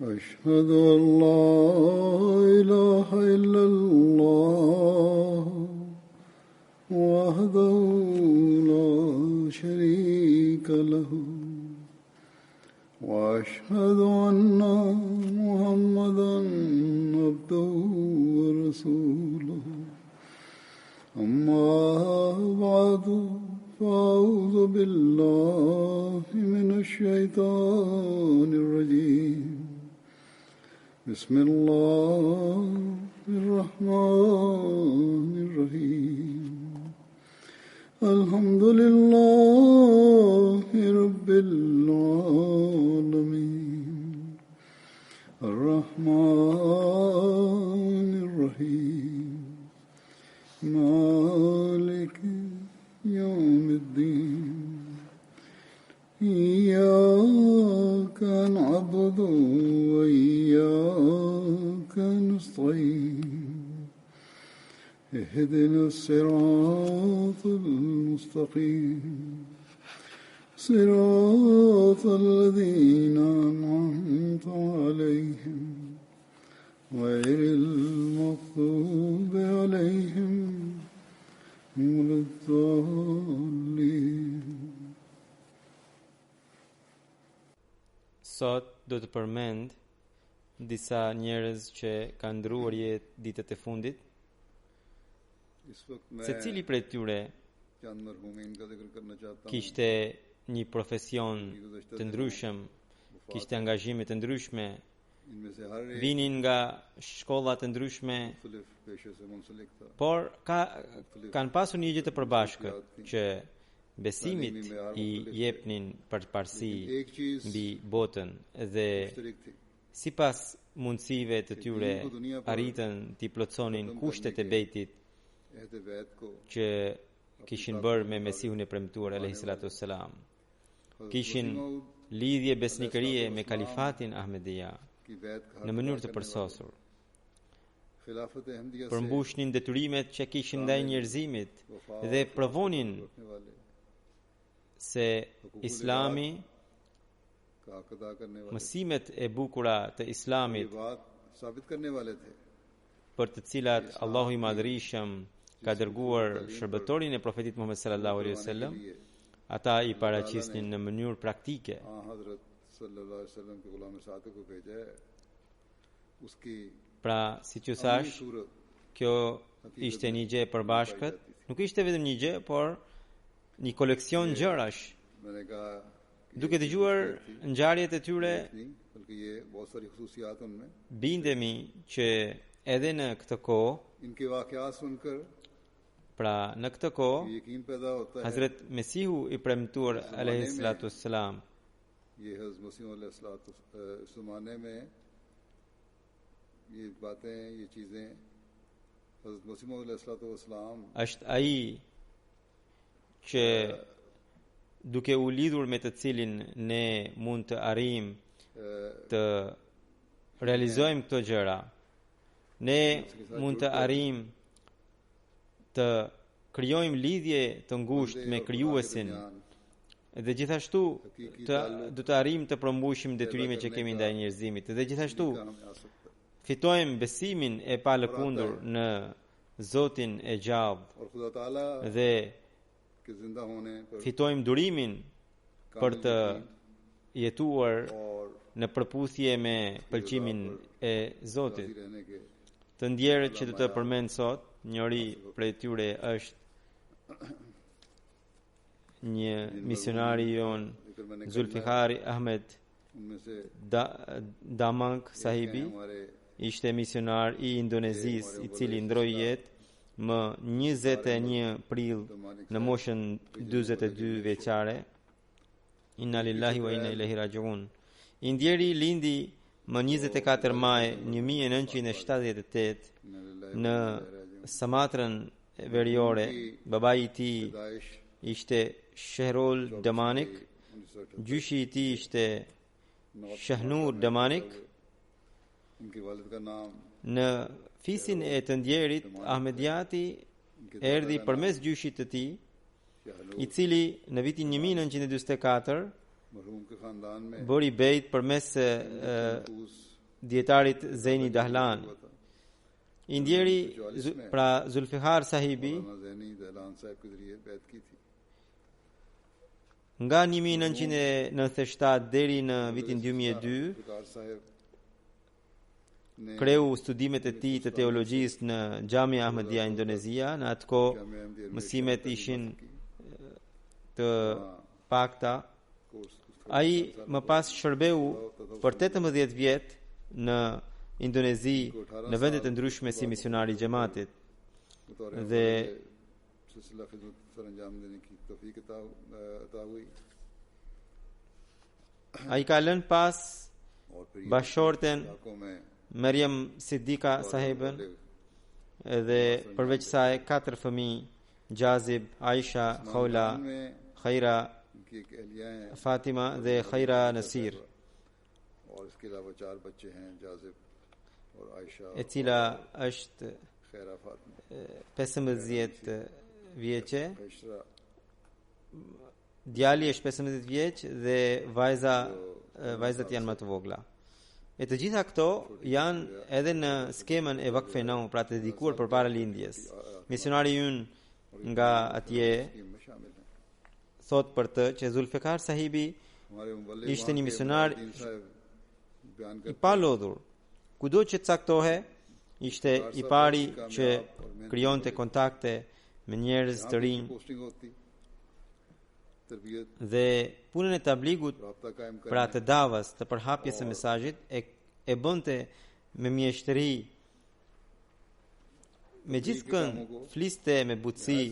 أشهد أن لا إله إلا الله وحده لا شريك له وأشهد أن محمدا عبده ورسوله أما بعد فأعوذ بالله من الشيطان الرجيم بسم الله الرحمن الرحيم الحمد لله رب العالمين الرحمن الرحيم مالك يوم الدين إياك نعبد وإياك نستعين اهدنا الصراط المستقيم صراط الذين أنعمت عليهم غير المغضوب عليهم ولا الضالين. Sot do të përmend disa njerëz që kanë ndruar jetë ditët e fundit. Secili prej tyre kishte një profesion të ndryshëm, kishte angazhime të ndryshme, vinin nga shkolla të ndryshme, por kanë pasur një gjë të përbashkët, që besimit i jepnin përparësi mbi botën dhe sipas mundësive të tyre arritën t'i plotësonin kushtet e bejtit që kishin bërë me Mesihun e premtuar alayhi salatu wassalam. Kishin lidhje besnikërie me kalifatin Ahmedia në mënyrë të përsosur. Përmbushnin detyrimet që kishin ndaj njerëzimit dhe provonin se Islami, mësimet e bukura të Islamit, për të cilat Allahu i Madhërisëm ka dërguar shërbëtorin e profetit Muhammed sallallahu alaihi wasallam, ata i paraqisnin në mënyrë praktike. Pra, si që thash, kjo ishte një gjë e përbashkët, nuk ishte vetëm një gjë, por një koleksion gjërash. Duke dëgjuar ngjarjet e tyre, bindemi që edhe në këtë kohë, pra në këtë kohë, Hazret Mesihu i premtuar alayhi salatu wassalam, është ai që duke u lidhur me të cilin ne mund të arrijmë të realizojmë këto gjëra. Ne mund të arrijmë të krijojmë lidhje të ngushtë me krijuesin dhe gjithashtu do të arrijmë të përmbushim detyrimet që kemi ndaj njerëzimit dhe gjithashtu fitojmë besimin e palëkundur në Zotin e gjallë dhe fitojmë durimin për të jetuar në përputhje me pëlqimin e Zotit. Të ndjerët që do të përmend sot, njëri prej tyre është një misionari jon, Zulfikari Ahmed Damank sahibi, ishte misionar i Indonezisë i cili ndroi jetë më 21 prill në moshën 42 vjeçare. Inna lillahi wa inna ilaihi rajiun. I ndjeri lindi më 24 maj 1978 në Samatrën Veriore. Babai i tij ishte Shehrol Damanik, gjyshi i tij ishte Shahnur Damanik. Në fisin e të ndjerit, Ahmediati erdhi përmes gjyshit të tij, i cili në vitin 1944 bëri bejt përmes dietarit Zeni Dahlan. I ndjeri pra Zulfikar Sahibi nga 1997 deri në vitin 2002 kreu studimet e tij të teologjisë në Xhamia Ahmadiyya Indonezia. Në atë kohë mësimet ishin të pakta. Ai më pas shërbeu për 18 vjet në Indonezi në vende të ndryshme si misionar i xhamatit dhe ai ka lënë pas bashorten Maryam Siddiqa Saheben dhe përveç saj 4 fëmijë: Jazib, Aisha, Khawla, Khaira, Fatima dhe Khaira Nasir, e cila është 15 vjeçe, djali është 15 vjeç dhe vajzat janë më të vogla. E të gjitha këto janë edhe në skemën e Vakfenau, pra të dedikuar përpara lindjes. Misionari ynë nga atje thot për të që Zulfikar Sahibi ishte një misionar i palodhur. Kudo që caktohe, ishte i pari që krijonte kontakte me njerëz të rinj dhe punën e tabligut, pra të davas, të përhapjes së mesazhit e bënte me mjeshtri, me gjithkënd fliste me butësi,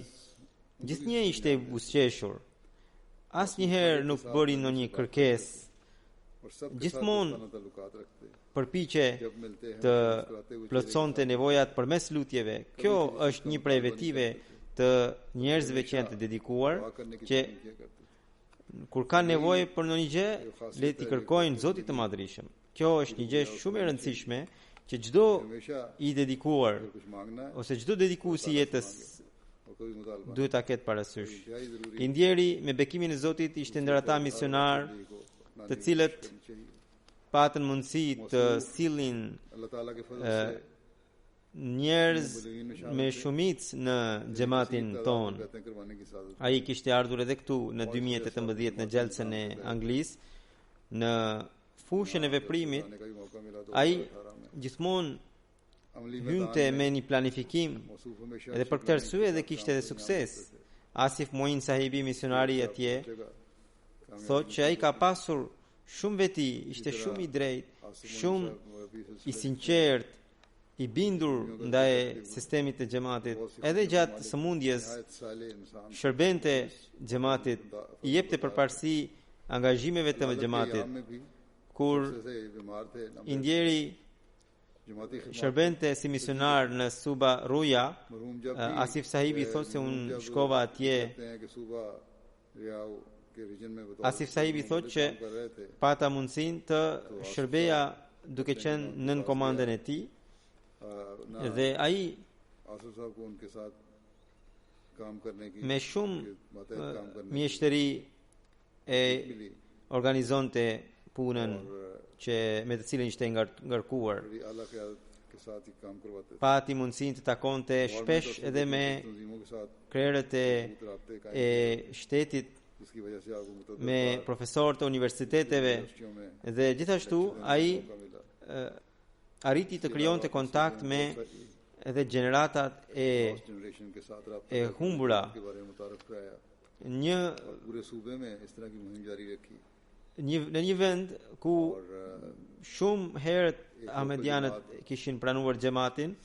gjithnjë ishte i buzëqeshur, asnjëherë nuk bëri ndonjë kërkesë, gjithmonë përpiqe të plotësonte nevojat përmes lutjeve. Kjo është një prej vetive të njerëzve që janë të dedikuar, që kur kanë nevojë për ndonjë gjë, le t'i kërkojnë Zotit të Madhërisëm. Kjo është një gjë shumë e rëndësishme që çdo i dedikuar ose çdo dedikuesi i jetës duhet ta ketë parasysh. I ndjeri me bekimin e Zotit ishte ndër ata misionar të cilët patën mundësi të sillin njerëz me shumicë në xhamatin ton. Ai kishte ardhur edhe këtu në 2018 në gjelsen e Anglisë, në fushën e veprimit. Ai gjithmonë hynte me një planifikim edhe për këtë arsye edhe kishte edhe sukses. Asif Moin Sahibi, misionari atje, thotë që ai ka pasur shumë veti, ishte shumë i drejtë, shumë i sinqert, i bindur ndaj sistemit të xhamatit. Edhe gjatë sëmundjes shërbente xhamatit, i jepte përparësi angazhimeve të xhamatit. Kur i ndjeri shërbente si misionar në Suba Ruja, Asif Sahibi thotë se unë shkova atje. Asif Sahibi thotë që pata mundësinë të shërbeja duke qenë nën komandën e tij dhe ai me shumë mjeshtëri e organizonte punën që me të cilën ishte ngarkuar. Pati mundësinë të takonte shpesh edhe me krerët e shtetit, me profesorët e universiteteve dhe gjithashtu ai arriti të krijonte kontakt me edhe gjeneratat e humbura. Në një vend ku shumë herët ahmedianët kishin pranuar xhamatin,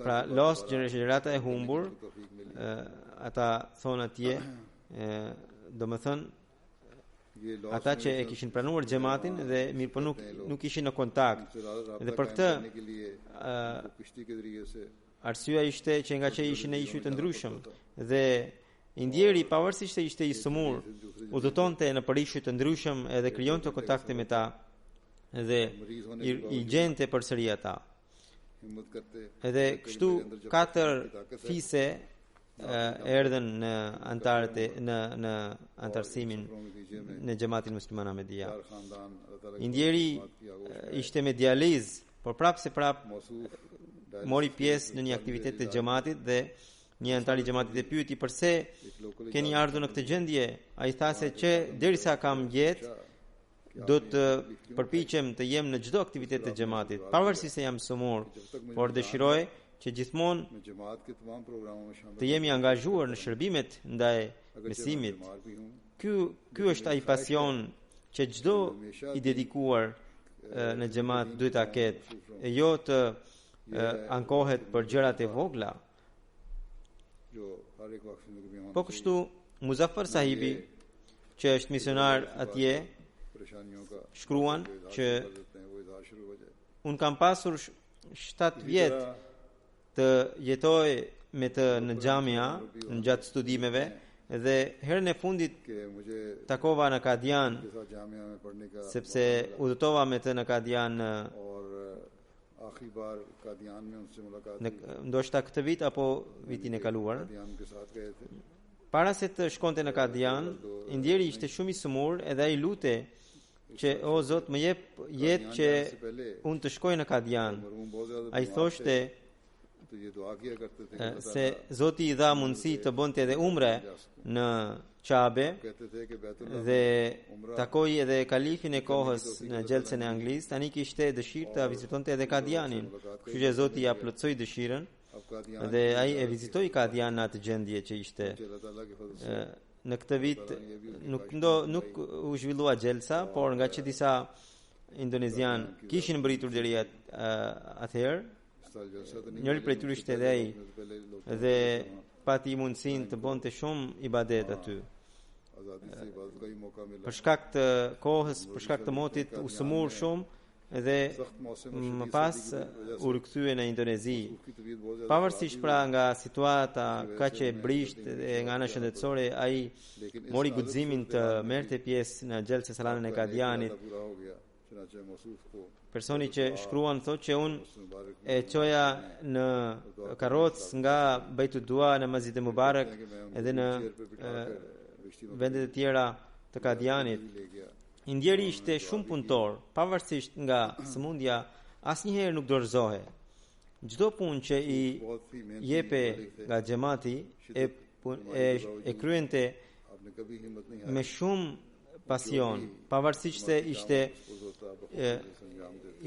pra lost gjenerata e humbur, ata thonë atje, do më thënë, ata që e kishin pranuar xhamatin dhe mirë po nuk ishin në kontakt. Dhe për këtë arsyeja ishte që nga që ishin në ishuj të ndryshëm dhe i ndjeri pavarësisht se ishte i sëmur, udhëtonte në për ishuj të ndryshëm edhe krijonte kontakte me ta dhe i gjente përsëri ata. Edhe kështu 4 fise erdhën në në antarësimin në Xhamatin Musliman Ahmedia. Indjeri ishte me dializë, por prapë mori pjesë në një aktivitet të xhamatit dhe një antar i xhamatit e pyeti pse keni ardhur në këtë gjendje. Ai tha se që derisa kam jetë do të përpiqem të jem në çdo aktivitet të xhamatit, pavarësisht se jam sumur, por dëshiroj që gjithmonë të jemi angazhuar në shërbimet ndaj besimit. Ky është ai pasion që çdo i dedikuar në xhamat duhet ta ketë, e jo të ankohet për gjërat e vogla. Po kështu Muzaffar Sahibi, që është misionar atje, shkruan që unë kam pasur 7 vjet të jetoj me të në xhamia në gjatë studimeve dhe herën e fundit takova në Kadian, sepse udhëtova me të në Kadian ndoshta këtë vit apo vitin e kaluar. Para se të shkonte në Kadian, indjeri ishte shumë i sëmur edhe ai lute që o Zot më jep jetë që unë të shkoj në Kadian. Ai thoshte se Zoti i dha mundësi të bënte edhe umre në Qabe dhe takoi edhe kalifin e kohës në gjelsen e Anglisë. Tani kishte dëshirë të vizitonte edhe Kadianin, kështu që Zoti ja plotsoi dëshirën dhe ai e vizitoi Kadian në atë gjendje që ishte. Në këtë vit nuk u zhvillua gjelsa, por nga që disa indonezian kishin mbërritur deri atëherë, njëri prej tyre ishte edhe ai dhe pati mundësinë të bënte shumë ibadet aty. Për shkak të kohës, për shkak të motit u sëmur shumë dhe më pas u rikthye në Indonezi. Pavarësisht pra nga situata kaq e brisht dhe nga ana shëndetësore, ai mori guximin të merrte pjesë në xhelse salanën e Kadianit. Personi që shkruan thotë që unë e çoja në karrocë nga Baitud Dua në Masjid e Mubarak edhe në vendet e tjera të Kadianit. Indjeri ishte shumë punëtor, pavarësisht nga sëmundja, asnjëherë nuk dorëzohej. Çdo punë që i jepe nga xhamati e kryente me shumë pasion, pavarësisht se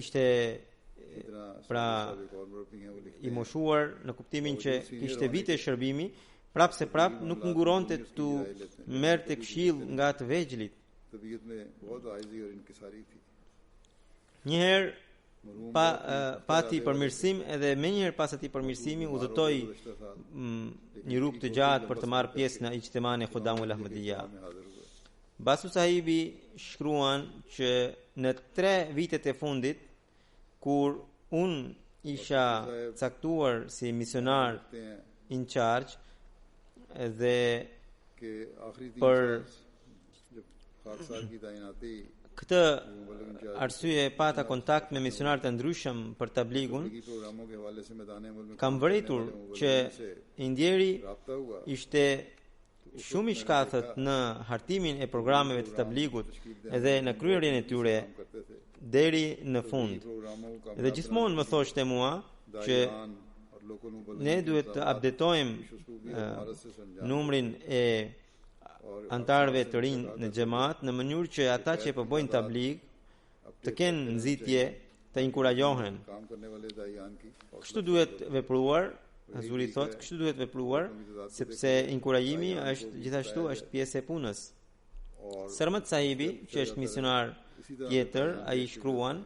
ishte pra i moshuar në kuptimin që kishte vite shërbimi, prapë se prapë nuk nguronte të merrte këshill nga të vegjëlit. Njëherë pati përmirësim edhe me njëherë pas atij përmirësimi udhëtoi një rrugë të gjatë për të marrë pjesë në ijtiman e Khudamul Ahmadiyya. Basu Sahibi shkruan që në 3 vitet e fundit, kur unë isha caktuar si misionar in charge dhe për këtë arsye pata kontakt me misionar të ndryshëm për tabligun, kam vërejtur që indjeri ishte shumë i shkathët në hartimin e programeve të tabligut edhe në kryerjen e tyre deri në fund. Dhe gjithmonë më thoshte mua që ne duhet të updatojmë numrin e antarëve të rinj në xhamat në mënyrë që ata që po bëjnë tablig të kenë nxitje, të inkurajohen. Kështu duhet vepruar, Hazuri thot, kështu duhet vepruar, sepse inkurajimi gjithashtu është pjesë e punës. Sarmat Sahibi, që është misionar tjetër, ai shkruan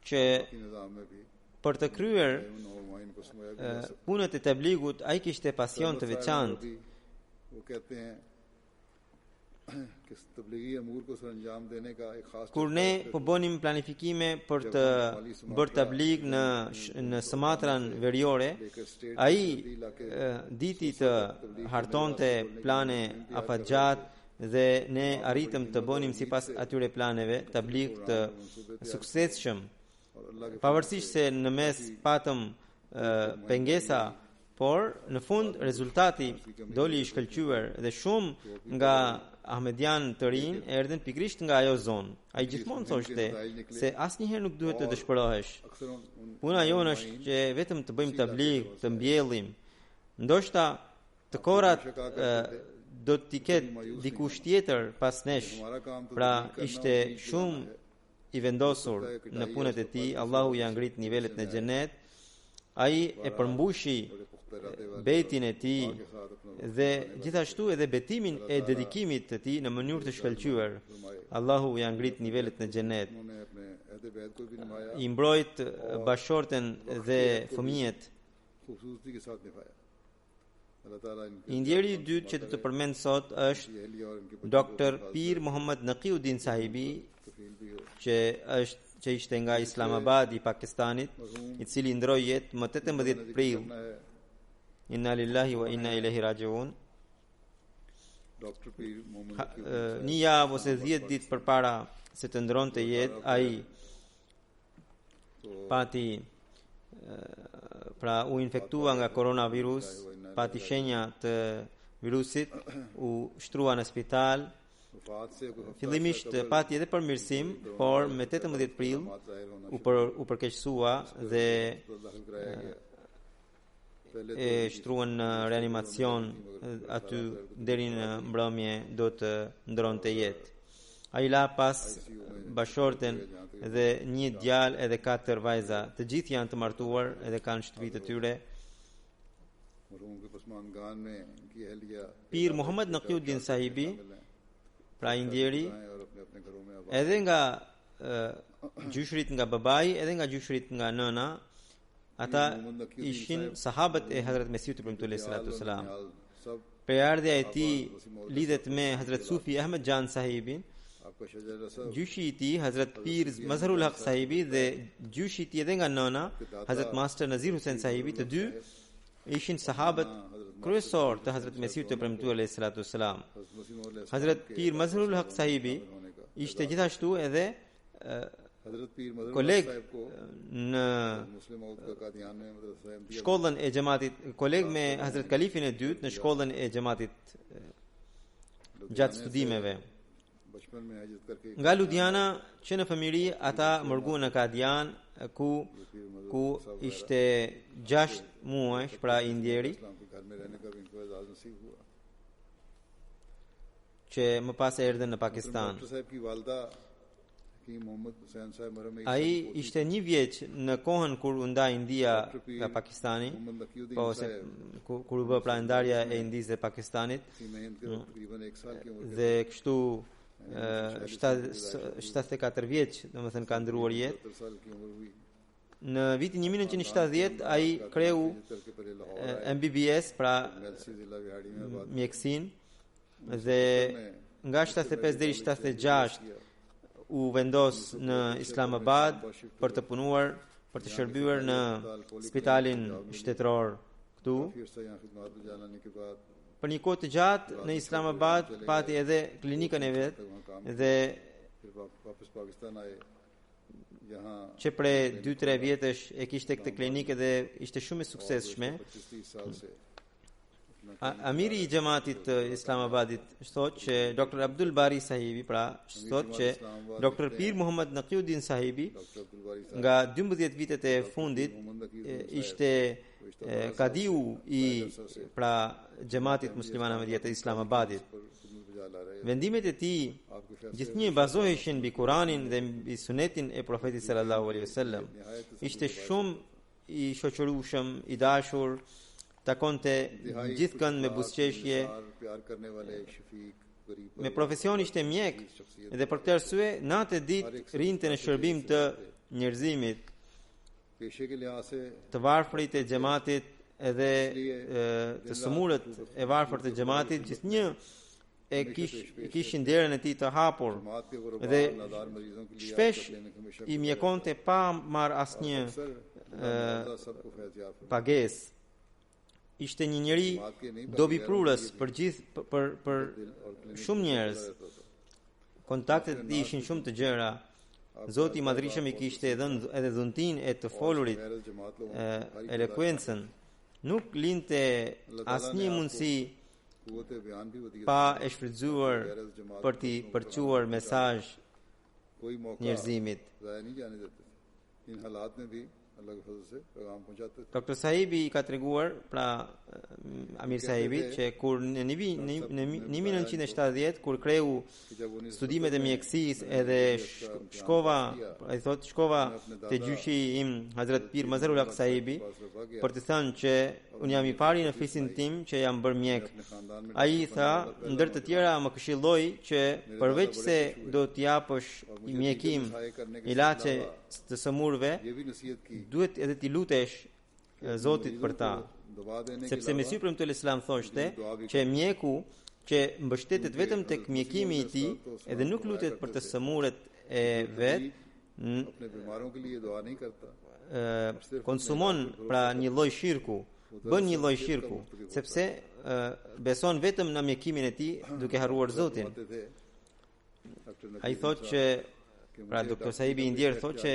që për të kryer punët e tabligut ai kishte pasion të veçantë. Kur ne po bënim planifikime për të bërë tablig në Sumatran veriore, ai diti të hartonte plane afatgjat dhe ne arritëm të bënim sipas atyre planeve tablig të suksesshëm. Pavarësisht se në mes patëm pengesa por në fund rezultati doli i shkëlqyer dhe shumë nga Ahmedian të rinj erdhën pikrisht nga ajo zonë. Ai gjithmonë thoshte se asnjëherë nuk duhet të dëshpërohesh. Puna jonë është që vetëm të bëjmë tabligh, të mbjellim. Ndoshta të korat do t'i ketë dikush tjetër pas nesh. Pra ishte shumë i vendosur në punët e tij. Allahu ja ngrit nivelet në xhenet. Ai e përmbushi betin e tij dhe gjithashtu edhe betimin e dedikimit të tij në mënyrë të shkëlqyer. Allahu ja ngrit nivelet në xhenet. I mbrojt bashorten dhe fëmijët. I ndjeri i dytë që të përmend sot është Dr. Pir Muhammad Naqiuddin Sahibi, që ishte nga Islamabad i Pakistanit, i cili ndroi jetë më 18 prill. Inna lillahi wa inna ilaihi rajiun. Një javë ose 10 ditë përpara se të ndronte jetë, ai pati pra u infektua nga koronavirus, pati shenja të virusit, u shtrua në spital. Fillimisht pati edhe përmirësim, por me 18 prill u përkeqësua dhe e shtruan në reanimacion aty deri në mbrëmje do të ndronte jetë. Ai la pas bashorten dhe një djalë edhe 4 vajza. Të gjithë janë të martuar edhe kanë shtëpi të tyre. Pir Muhammad Naqiuddin Sahibi, pra i ndjeri edhe nga gjyshrit nga babai, edhe nga gjyshrit nga nëna. Ata ishin sahabët e Hazrat Mesiut ibn Tulay sallallahu alaihi wasallam. Prejardhja e tij lidhet me Hazrat Sufi Ahmed Jan Sahibin. Gjyshi i tij Hazrat Pir Mazharul Haq Sahibi dhe gjyshi i tij edhe nga nëna Hazrat Master Nazir Hussain Sahibi, të dy ishin sahabët kryesor të Hazrat Mesiut ibn Tulay sallallahu alaihi wasallam. Hazrat Pir Mazharul Haq Sahibi ishte gjithashtu edhe koleg në shkollën e xhamatit, koleg me Hazrat Kalifin e dytë në shkollën e xhamatit gjatë studimeve. Nga Ludiana që në fëmijëri ata mërguan në Kadian ku ishte 6 muaj pra i ndjeri, që më pas erdhën në Pakistan. Ai ishte 1 vjeç në kohën kur u nda India nga Pakistani, ose kur u bë pra ndarja e Indisë dhe Pakistanit, dhe kështu 74 vjeç, domethënë ka ndruar jetë. Në vitin 1970 ai kreu MBBS, pra mjekësinë, dhe nga 75 deri 76 u vendos në Islamabad për të punuar, për të shërbyer në spitalin shtetëror këtu. Për një kohë të gjatë në Islamabad pati edhe klinikën e vet dhe që prej 2-3 vjetësh e kishte këtë klinikë dhe ishte shumë e suksesshme. Amiri i xhamatit të Islamabadit thotë që Dr. Abdul Bari Sahibi, pra thotë që Dr. Pir Muhammad Naqiuddin Sahibi nga 12 vitet e fundit ishte kadiu i pra xhamatit musliman Ahmediyya të Islamabadit. Vendimet e tij gjithnjë bazoheshin mbi Kur'anin dhe mbi sunetin e Profetit sallallahu alaihi wasallam. Ishte shumë i shoqërueshëm, i dashur, takonte gjithkënd me buzëqeshje. Me profesion ishte mjek dhe për këtë arsye natë e ditë rinte në shërbim të njerëzimit, të varfrit e xhamatit edhe të sëmurët e varfër të xhamatit, gjithnjë e kishin derën e tij të hapur dhe shpesh i mjekonte pa marr asnjë pagesë. Ishte një njeri dobiprurës për shumë njerëz. Kontaktet e tij ishin shumë të gjera. Zoti i Madhrishëm i kishte edhe dhuntin e të folurit, elokuencën. nuk linte asnjë mundësi pa e shfrytzuar për t'i përçuar mesazh njerëzimit. Dr. Sahibi ka treguar, pra Amir Sahibi, që kur në 1970 kur kreu studimet e mjekësisë edhe ai thot shkova te gjyshi im Hazrat Pir Mazharul Haq Sahibi për të thënë që unë jam i pari në fisin tim që jam bërë mjek. Ai tha, ndër të tjera më këshilloi që përveç se do t'i japësh mjekim ilaçe të sëmurëve, duhet edhe t'i lutesh Zotit për ta. Sepse Mesiu premtuar Islam thoshte që mjeku që mbështetet vetëm tek mjekimi i tij edhe nuk lutet për të sëmurët e vet, konsumon pra një lloj shirku, bën një lloj shirku, sepse beson vetëm në mjekimin e tij duke harruar Zotin. Ai thotë që pra Dr. Sahibi i ndjer thotë që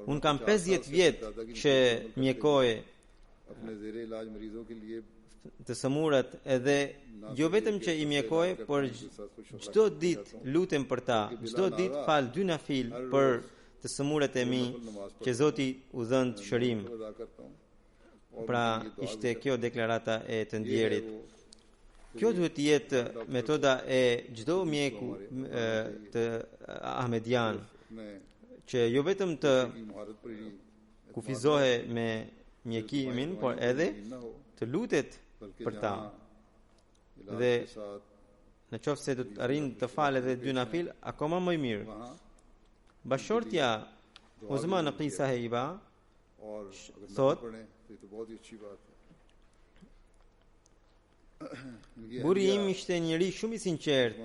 unë kam 50 vjet që mjekoj të sëmurët edhe jo vetëm që i mjekoj, por çdo ditë lutem për ta, çdo ditë fal 2 nafil për të sëmurët e mi që Zoti u dhënë shërim. Pra ishte kjo deklarata e të ndjerit. Kjo duhet të jetë metoda e çdo mjeku të ahmedian, që jo vetëm të kufizohe me mjekimin, por edhe të lutet për ta. Dhe në qoftë se do të arrin të falë edhe 2 nafil, akoma më mirë. Bashortja Osman Aqi Sahiba thot, buri im ishte njëri shumë i sinqert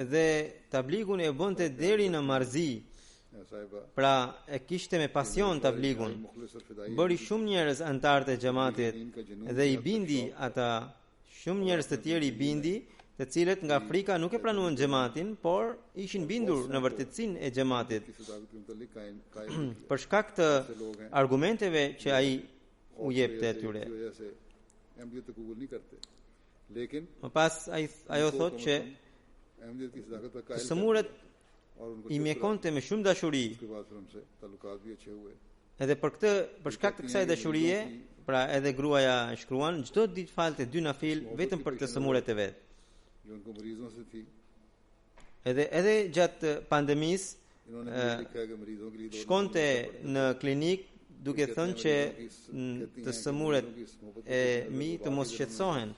dhe tabligun e bënte deri në marzi. Pra e kishte me pasion tabligun. Bëri shumë njerëz antar të xhamatit dhe i bindi ata. Shumë njerëz të tjerë i bindi, të cilët nga frika nuk e pranuan xhamatin, por ishin bindur në vërtetësinë e xhamatit. Për shkak të argumenteve që ai u jepte atyre. Më pas ajo thotë që sëmurët i mjekonte me shumë dashuri. Edhe për shkak të kësaj dashurie, pra edhe gruaja shkruan, çdo ditë falte 2 nafil vetëm për të sëmurët e vet. Edhe gjatë pandemisë shkonte në klinik duke thënë që të sëmurët e mi të mos shqetësohen,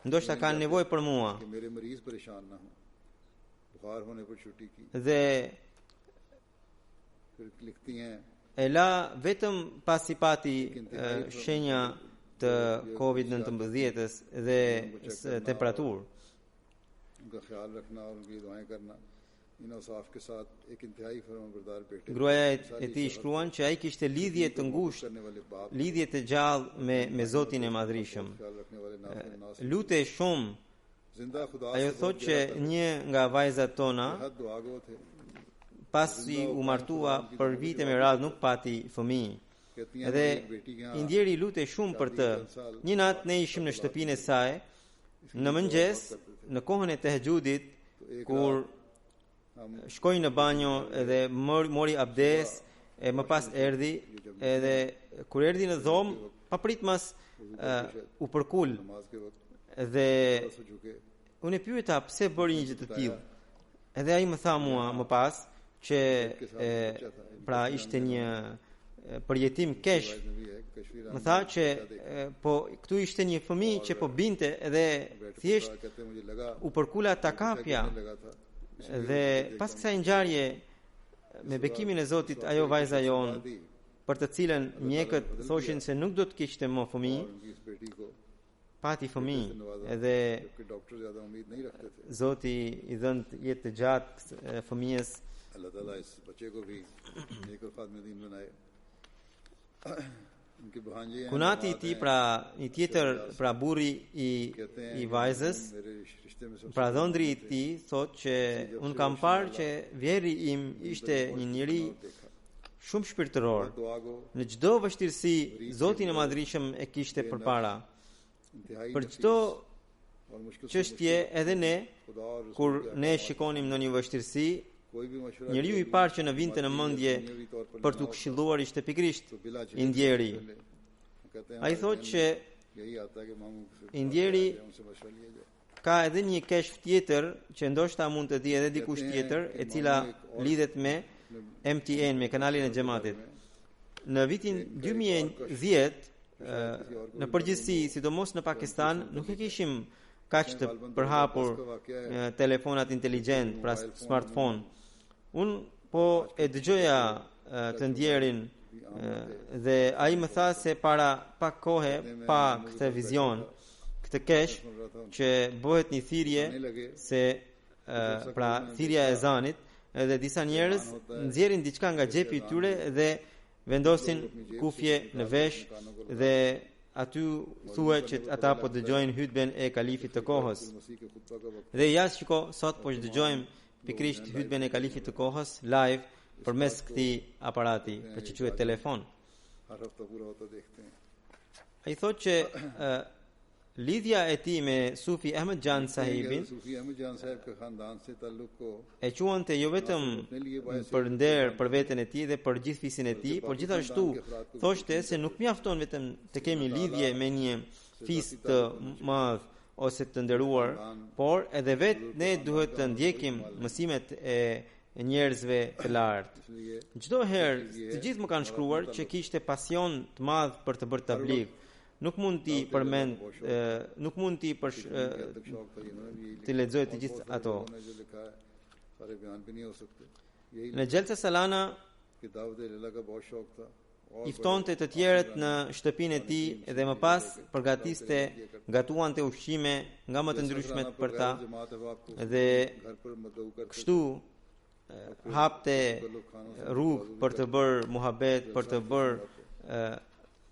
ndoshta kanë nevojë për mua. Dhe e la vetëm pasi pati shenja të COVID-19 dhe temperaturë. Gruaja e tij shkruan që ai kishte lidhje të ngushtë, lidhje të gjallë me Zotin e Madhrishëm. Lutej shumë. Ajo thotë që një nga vajzat tona pasi u martua për vite me radhë nuk pati fëmijë. Edhe i ndjeri lutej shumë për të. Një natë ne ishim në shtëpinë e saj, në mëngjes, në kohën e tahajjudit, kur shkoi në banjo edhe mori abdes, e më pas erdhi, edhe kur erdhi në dhomë, papritmas u përkul. Dhe unë e pyeta pse bëri një gjë të tillë. Edhe ai më tha mua më pas që pra ishte një përjetim keq. Më tha që po këtu ishte një fëmijë që po binte edhe thjesht u përkula takapja. Dhe pas kësaj ngjarje me bekimin e Zotit, ajo vajza jon për të cilën mjekët thoshin se nuk do të kishte më fëmijë, pati fëmijë, edhe Zoti i dhënë jetë të gjatë fëmijës. Kunati i tij, pra një tjetër, pra burri i vajzës, pra dhëndri i tij, thotë që un kam parë që vjerri im ishte një njeri shumë shpirtëror. Në çdo vështirësi Zoti i Madhërisëm e kishte përpara. Për çdo çështje edhe ne kur ne shikonim në një vështirësi, njeriu i parë që në vinte në mendje për t'u këshilluar ishte pikërisht Indjeri. Ai thotë që Indjeri ka edhe një keshf tjetër që ndoshta mund të di edhe dikush tjetër, e cila lidhet me MTN, me kanalin e xhamatit. Në vitin 2010, në përgjithësi, sidomos në Pakistan, nuk e kishim kaq të përhapur telefonat inteligjent, pra smartphone. Unë po e dëgjoja të Ndjerin dhe ai më tha se para pak kohe pa këtë vizion, këtë kesh që bëhet një thirrje se pra thirrja e ezanit, edhe disa njerëz nxjerrin diçka nga xhepi i tyre dhe vendosin kufje në vesh dhe aty thuhet që ata po dëgjojnë hutben e kalifit të kohës. Dhe ja shiko, sot po dëgjojmë pikërisht hutben e kalifit të kohës live përmes këtij aparati, për që quhet telefon. Ai thotë që lidhja e tij me Sufi Ahmed Jan Sahibin e quante jo vetëm për nder për veten e tij dhe për gjithë fisin e tij, por gjithashtu thoshte se nuk mjafton vetëm të kemi lidhje me një fis të madh ose të nderuar, por edhe vetë ne duhet të ndjekim mësimet e njerëzve të lartë. Çdo herë të gjithë më kanë shkruar që kishte pasion të madh për të bërë tabligh. Nuk mund t'i përmend, nuk mund t'i të lexoj të gjithë ato. Në Gjelsa Salana i ftonte të tjerët në shtëpinë e tij dhe më pas përgatiste, gatuante ushqime nga më të ndryshmet për ta dhe kështu hapte rrugë për të bërë muhabet, për të bërë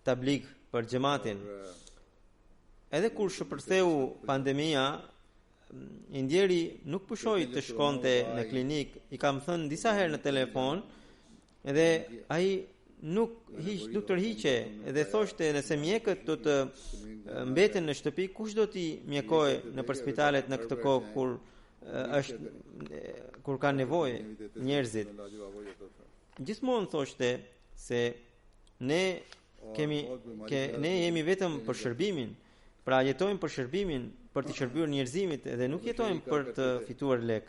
tabligh për xhamatin. Edhe kur shpërtheu pandemia, Indjeri nuk pushoi të shkonte në klinik, i kam thënë disa herë në telefon, dhe ai nuk tërhiqe dhe thoshte nëse mjekët do të mbeten në shtëpi, kush do t'i mjekojë nëpër spitalet në këtë kohë kur kanë nevojë njerëzit. Gjithmonë thoshte se ne jemi vetëm për shërbimin, pra jetojmë për shërbimin, për të shërbyer njerëzimit dhe nuk jetojmë për të fituar lek.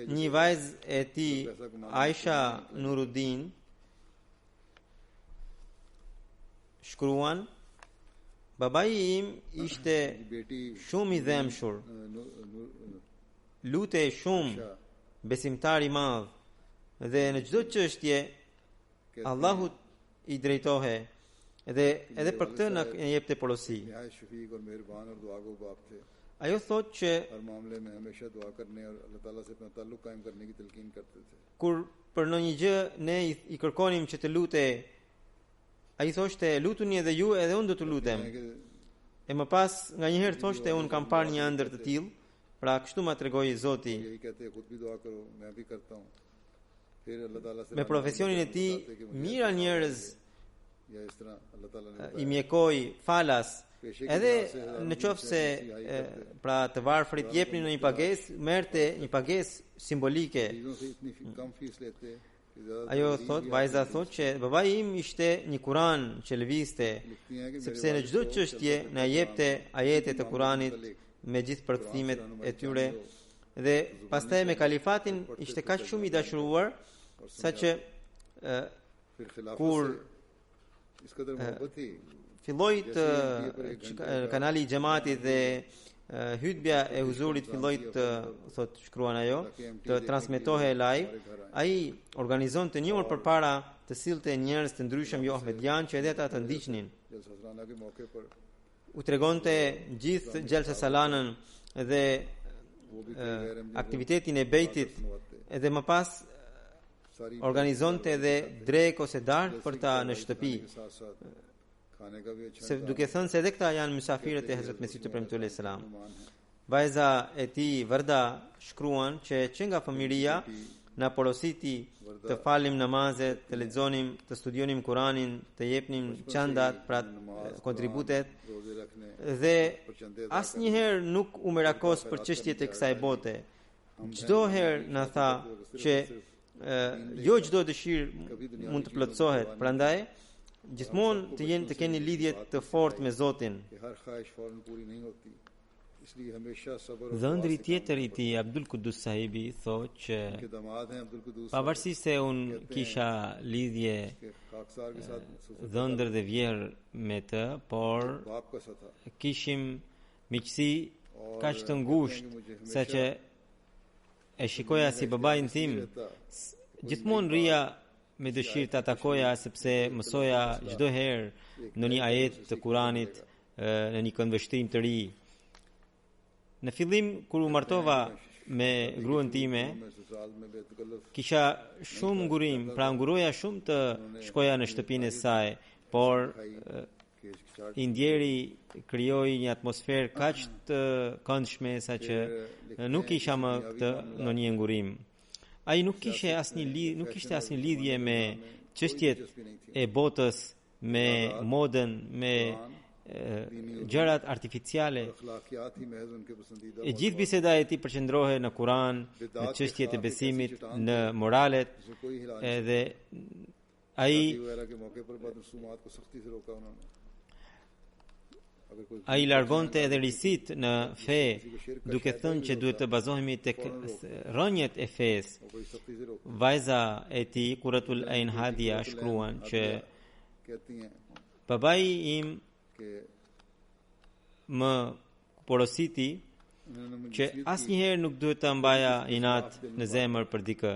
Një vajzë e tij, Aisha Nuruddin, shkruan: babai im ishte shumë i dhemshur, lutej shumë, besimtar i madh, dhe në çdo çështje Allahut i drejtohe dhe edhe për këtë na jepte porosi. Ajo thotë që kur për ndonjë gjë ne i kërkonim që të lutej, ai thoshte lutuni edhe ju edhe unë do të lutem. E më pas nganjëherë thoshte unë kam parë një ëndër të tillë, pra kështu ma tregoi Zoti. Me profesionin e tij, mira njerëz i mjekoj falas, edhe në qoftë se pra të varfrit jepnin në një pagesë, merrte një pagesë simbolike. Ajo thot, vajza thot që babai im ishte një Kur'an që lëvizte, sepse në çdo çështje na jepte ajete të Kur'anit me gjithë përkthimet e tyre, dhe pastaj me kalifatin ishte kaq shumë i dashuruar saqë kur filloi kanali i xhamatit dhe hutbja e huzurit filloi të, thot shkruan ajo, të transmetohej live, ai organizonte një orë përpara të sillte njerëz të ndryshëm jo ahmedian që edhe ata të ndiqnin. U tregonte gjithë Gjelsa Salanën dhe aktivitetin e bejtit, edhe më pas organizonte edhe drek ose darkë për ta në shtëpi, se duke thënë se edhe këta janë mysafirët e Hazrat Mesihut të premtuar alayhis salam. Vajza e tij Varda shkruan që nga fëmijëria na porositi të falim namazet, të lexonim, të studionim Kuranin, të jepnim çandat, pra kontributet, dhe asnjëherë nuk u merakos për çështjet e kësaj bote. Çdo herë na tha që jo çdo dëshirë mund të plotësohet, prandaj gjithmonë të keni lidhje të fortë me Zotin. Dhëndri tjetër i tij Abdul Qudus sahibi thotë që pavarësisht se unë kisha lidhje dhëndër dhe vjerë me të, por kishim miqësi kaq të ngushtë sa që e shikoja si babain tim, gjithmonë rria me dëshirë të atakoja sepse mësoja çdo herë në një ajet të Kuranit, në një këndvështrim të ri. Në fillim kur u martova me gruan time, kisha shumë ngurim, pra nguroja shumë të shkoja në shtëpinë e saj, por i ndjeri krijoi një atmosferë kaq të këndshme sa që nuk kisha më këtë në një ngurim. Ai nuk kishte asnjë lidhje me çështjet e botës, me modën, me gjërat artificiale. E gjithë biseda e tij përqendrohej në Kur'an, në çështjet e besimit, në moralet, edhe ai largonte edhe risit në fe, duke thënë që duhet të bazohemi tek rënjet e fesë. Vajza e tij Quratul Ain Hadia shkruan që babai im më porositi që asnjëherë nuk duhet të mbaja inat në zemër për dikë.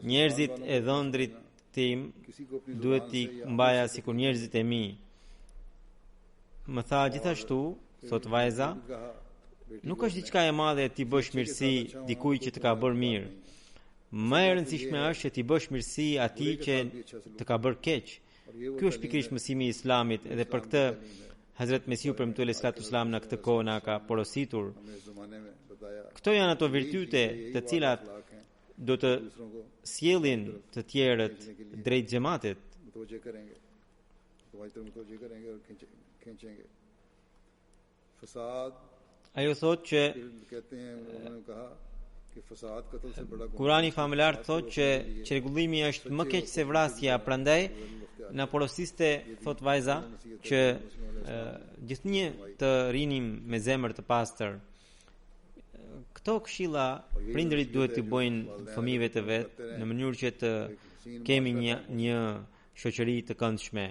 Njerëzit e dhëndrit tim duhet t'i mbaja sikur njerëzit e mi. Më tha gjithashtu, thot vajza, nuk është diçka e madhe ti bësh mirësi dikujt që të ka bërë mirë. Më e rëndësishme është që ti bësh mirësi atij që të ka bërë keq. Ky është pikërisht mësimi i Islamit, edhe për këtë Hazrat Mesiu premtuar sallallahu alaihi wasallam në këtë kohë na ka porositur. Këto janë ato virtyte të cilat do të sjellin të tjerët drejt xhamatit. Ajo thot që Kurani famëlar thot që çrregullimi është më keq se vrasja, prandaj na porosiste, thot vajza, që gjithnjë të rinim me zemër të pastër. Këto këshilla prindërit duhet t'i bëjnë fëmijëve të vet në mënyrë që të kemi një shoqëri të këndshme.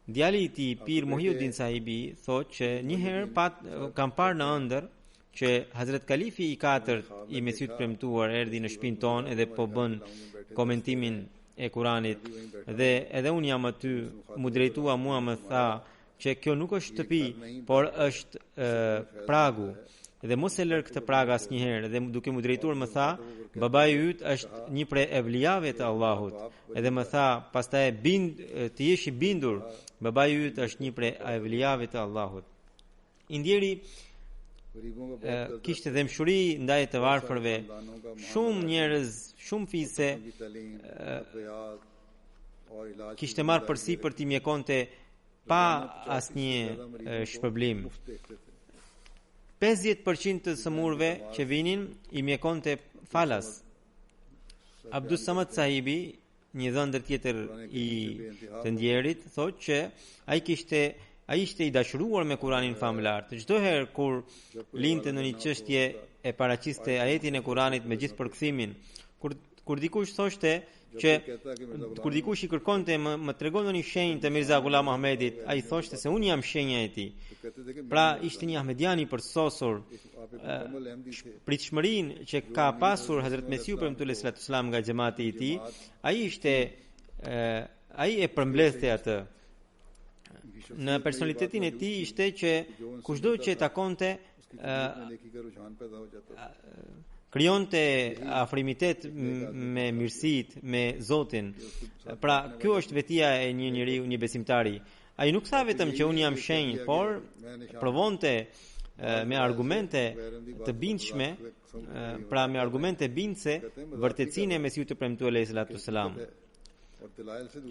Djali i tij Pir Muhyiddin sahibi thotë që një herë kam parë në ëndër që Hazrat Kalifi i 4 i Mesiut premtuar erdhi në shtëpinë tonë edhe po bën komentimin e Kuranit, dhe edhe unë jam aty, mu drejtua mua, më tha që kjo nuk është shtëpi, por është pragu, dhe mos e lër këtë prag asnjëherë. Dhe duke mu drejtuar më tha, babai yt është një prej evlijave të Allahut. Edhe më tha, pastaj të jesh i bindur, babai yt është një prej evlijave të Allahut. I ndjeri kishte dëmshuri ndaj të varfërve. Shumë njerëz, shumë fise kishte marrë përsipër t'i mjekonte pa asnjë shpërblim. 50% të sëmurve që vinin i mjekonte falas. Abdus Samad sahibi, një dhëndër tjetër i të ndjerit, thotë që ai ishte i dashuruar me Kuranin famëlar. Çdo herë kur linte në një çështje e paraqiste ajetin e Kuranit me gjithë përkthimin, kur dikush thoshte që kur dikush i kërkonte më tregon një shenjë të Mirza Ghulam Ahmedit, ai thoshte se unë jam shenja e tij. Pra ishte një ahmedian i përsosur. Pritshmërinë që ka pasur Hazrat Mesiu premtuar sallallahu alaihi wasallam nga xhamati i tij, ai e përmbledhte atë. Në personalitetin e tij ishte që kushdo që e takonte krijonte afrimitet me mirësitë, me Zotin. Pra, kjo është vetia e një njeriu, një besimtari. Ai nuk tha vetëm që unë jam shenjë, por provonte me argumente të bindshme, pra me argumente bindse, vërtetësinë e Mesiut të premtuar alayhi salatu wasalam.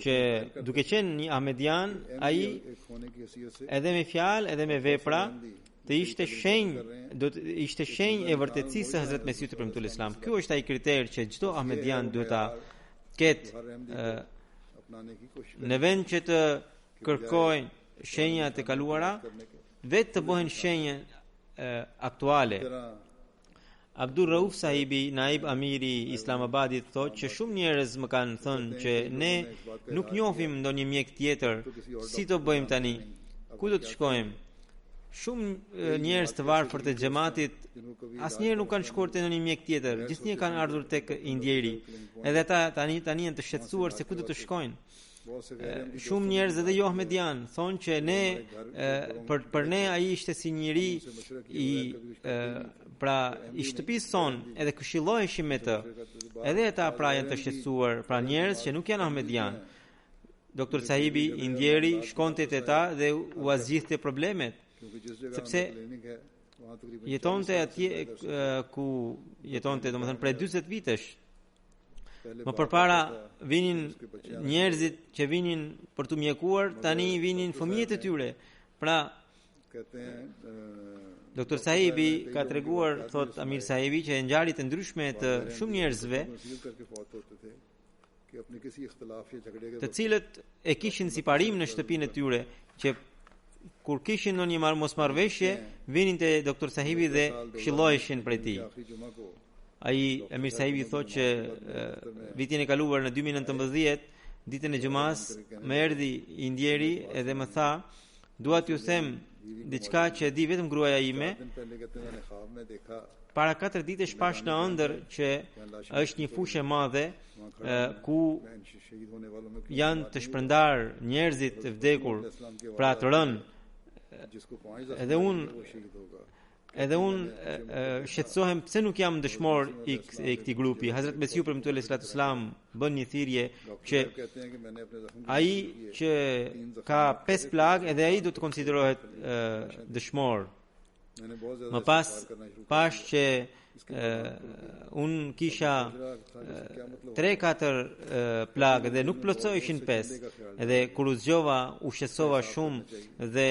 Që duke qenë një ahmedian, ai edhe me fjalë edhe me vepra të ishte shenjë e vërtetësisë së Hazrat Mesiut të premtuar Islam. Ky është ai kriter që çdo ahmedian duhet ta ketë në vend që të kërkojnë shenjat e kaluara, vetë të bëhen shenjë aktuale. Abdur Rauf sahibi, naib amiri Islamabadit, thotë që shumë njerëz më kanë thënë që ne nuk njohim ndonjë mjek tjetër, si të bëjmë tani, ku do të shkojmë? Shumë njerëz të varfër të xhamatit asnjëherë nuk kanë shkuar te ndonjë mjek tjetër, gjithnjë kanë ardhur tek Indieri. Edhe ata tani janë të shqetësuar se ku do të shkojnë. Shumë njerëz edhe jo ahmedian thonë që ne për ne ai ishte si njëri pra i shtëpisë son, edhe këshilloheshim me të. Edhe ata pra janë të shqetësuar, pra njerëz që nuk janë ahmedian. Doktor Sahibi Indieri shkonte te ta dhe u azgjidhte problemet, sepse jetonte atje ku jetonte, domethënë prej 40 vitesh. Më përpara vinin njerëzit që vinin për të mjekuar, tani vinin fëmijët e tyre. Pra Doktor Sahibi ka treguar, thot Amir Sahibi, që ngjarje të ndryshme të shumë njerëzve, të cilët e kishin si parim në shtëpinë e tyre, që kur kishin ndonjë mosmarrveshje, vinin te Doktor Sahibi dhe këshilloheshin prej tij. Ai Amir Sahibi thotë që vitin e kaluar në 2019, ditën e xumas, më erdhi Indieri edhe më tha, dua t'ju them diçka që di vetëm gruaja ime. Para 4 ditësh pash në ëndër që është një fushë e madhe ku janë të shpërndar njerëzit të vdekur, pra të rënë. Edhe unë shqetësohem pse nuk jam dëshmor i këtij grupi. Hazrat Mesiu premtuar alayhi salatu wasalam bën një thirrje që ai që ka 5 plag edhe ai do të konsiderohet dëshmor. Më pas që unë kisha 3-4 plagë dhe nuk plotësoheshin 5, edhe kur u zgjova u shqetësova shumë dhe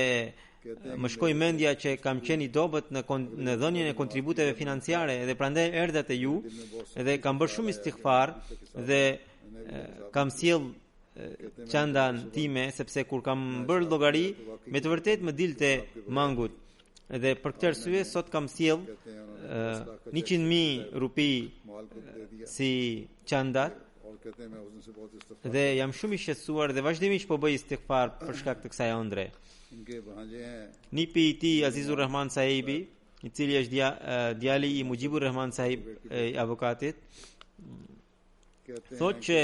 më shkoi mendja që kam qenë i dobët në dhënien e kontributeve financiare, dhe prandaj erdha te ju dhe kam bërë shumë istighfar dhe kam sjell çandan time, sepse kur kam bërë llogari me të vërtetë më dilte mangut. Dhe për këtë arsye sot kam sjell 100,000 rupi si çandat dhe jam shumë i shqetësuar dhe vazhdimisht po bëj istighfar për shkak të kësaj ëndre. Nipi i tij Azizur Rahman Sahibi, i cili është djali i Mujibur Rahman Sahib, avokatit, thotë që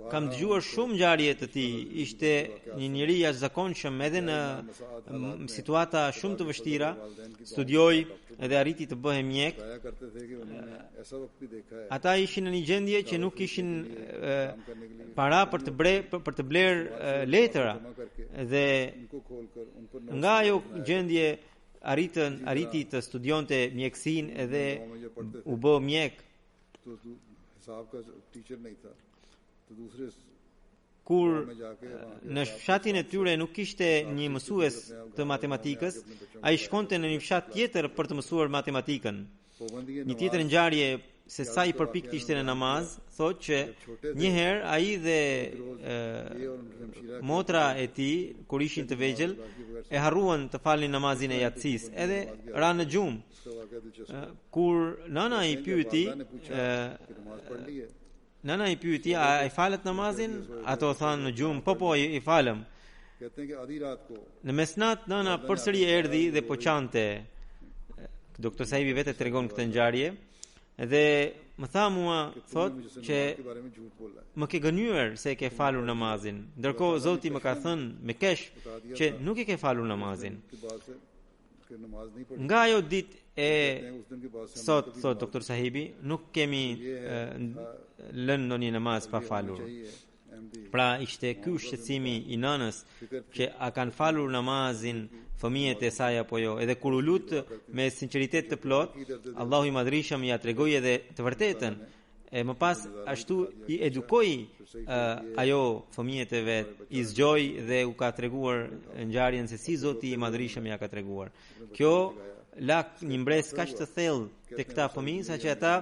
kam dëgjuar shumë ngjarje të tij. Ishte një njeri jashtëzakonshëm edhe në situata shumë të vështira, studioi edhe arriti të bëhej mjek. Ata ishin në një gjendje që nuk kishin para për të bler letëra, dhe nga ajo gjendje arriti të studionte mjekësinë edhe u bë mjek. Kur në fshatin e tyre nuk kishte një mësues të matematikës, ai shkonte në një fshat tjetër për të mësuar matematikën. Një tjetër ngjarje se sa i përpikt ishte në namaz, thotë që një herë ai dhe motra e tij, kur ishin të vegjël, e harruan të falnin namazin e yatsis, edhe ranë në gjumë. Kur nana i pyeti, a i falet namazin? Ato thanë në gjumë, po, i falem. Në mesnat, nana përsëri erdhi dhe po qante. Doktor Sahibi vete tregon këtë ngjarje, dhe më tha mua, thot, që më ke gënyer se e ke falur namazin, ndërkohë Zoti më ka thënë me kesh që nuk e ke falur namazin. Nga ajo ditë e sot, thot Doktor Sahibi, nuk kemi lënë ndonjë namaz pa falur. Pra ishte ky shqetësimi i nënës që a kanë falur namazin fëmijët e saj apo jo. Edhe kur u lut me sinqeritet të plot, Allahu i Madhrishëm ja tregoi edhe të vërtetën. E më pas ashtu i edukoi ajo fëmijët e vet, i zgjoi dhe u ka treguar ngjarjen se si Zoti i Madhrishëm ja ka treguar. Kjo la një mbres kaq të thellë te këta fëmijë saqë ata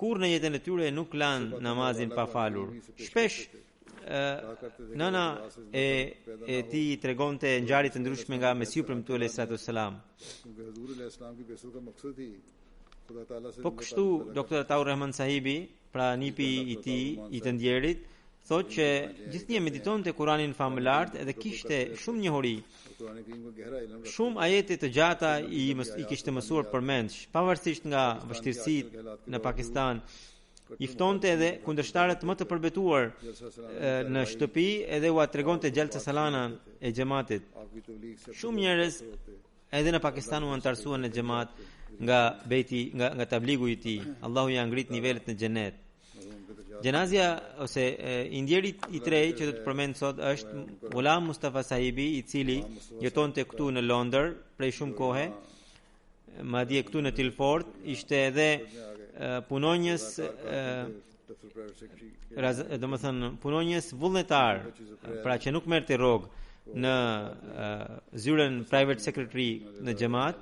kur në jetën e tyre nuk lanë namazin pa falur. Shpesh nëna e ti tregonte ngjarje të ndryshme nga Mesiu premtuar alayhi salatu wassalam. Po kështu doktor Ataur Rahman Sahibi, pra nipi i tij i të ndjerit, thotë që gjithnjë meditonte Kur'anin famëlart edhe kishte shumë njohuri. Shumë ajete të gjata i kishte mësuar përmendsh, pavarësisht nga vështirësitë në Pakistan. I ftonte edhe kundërshtarët më të përbetuar në shtëpi edhe u tregonte gjaltë salana e xhamatit. Shumë njerëz edhe në Pakistan u antarësuan në xhamat nga bejti nga tabligu i tij. Allahu ja ngrit nivelet në xhenet. Gjenazja ose i ndjerit i trej që do të përmend sot është Ghulam Mustafa Sahibi, i cili jetonte këtu në Londër prej shumë kohe, madje këtu në Tilford, ishte edhe punonjës punonjës vullnetar, pra që nuk merrte rrogë në zyrën private secretary në xhamat.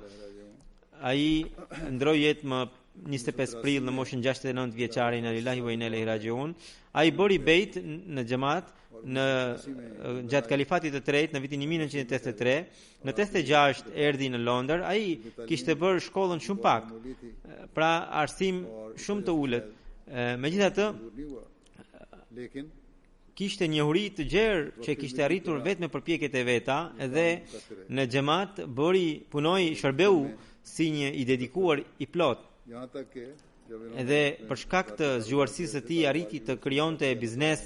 Ai ndroi jetë më 25 prill në moshën 69 vjeçare, inna lillahi wa inna ilaihi rajiun. Ai bëri bejt në xhamat në gjatë kalifatit të tretë në vitin 1983. Në 86 erdhi në Londër. Ai kishte bërë shkollën shumë pak, pra arsim shumë të ulët. Megjithatë kishte njohuri të gjerë që kishte arritur vetëm me përpjekjet e veta, edhe në xhamat punoi shërbeu si një i dedikuar i plot. Edhe për shkak të zgjuarësisë së tij arriti të krijonte biznes.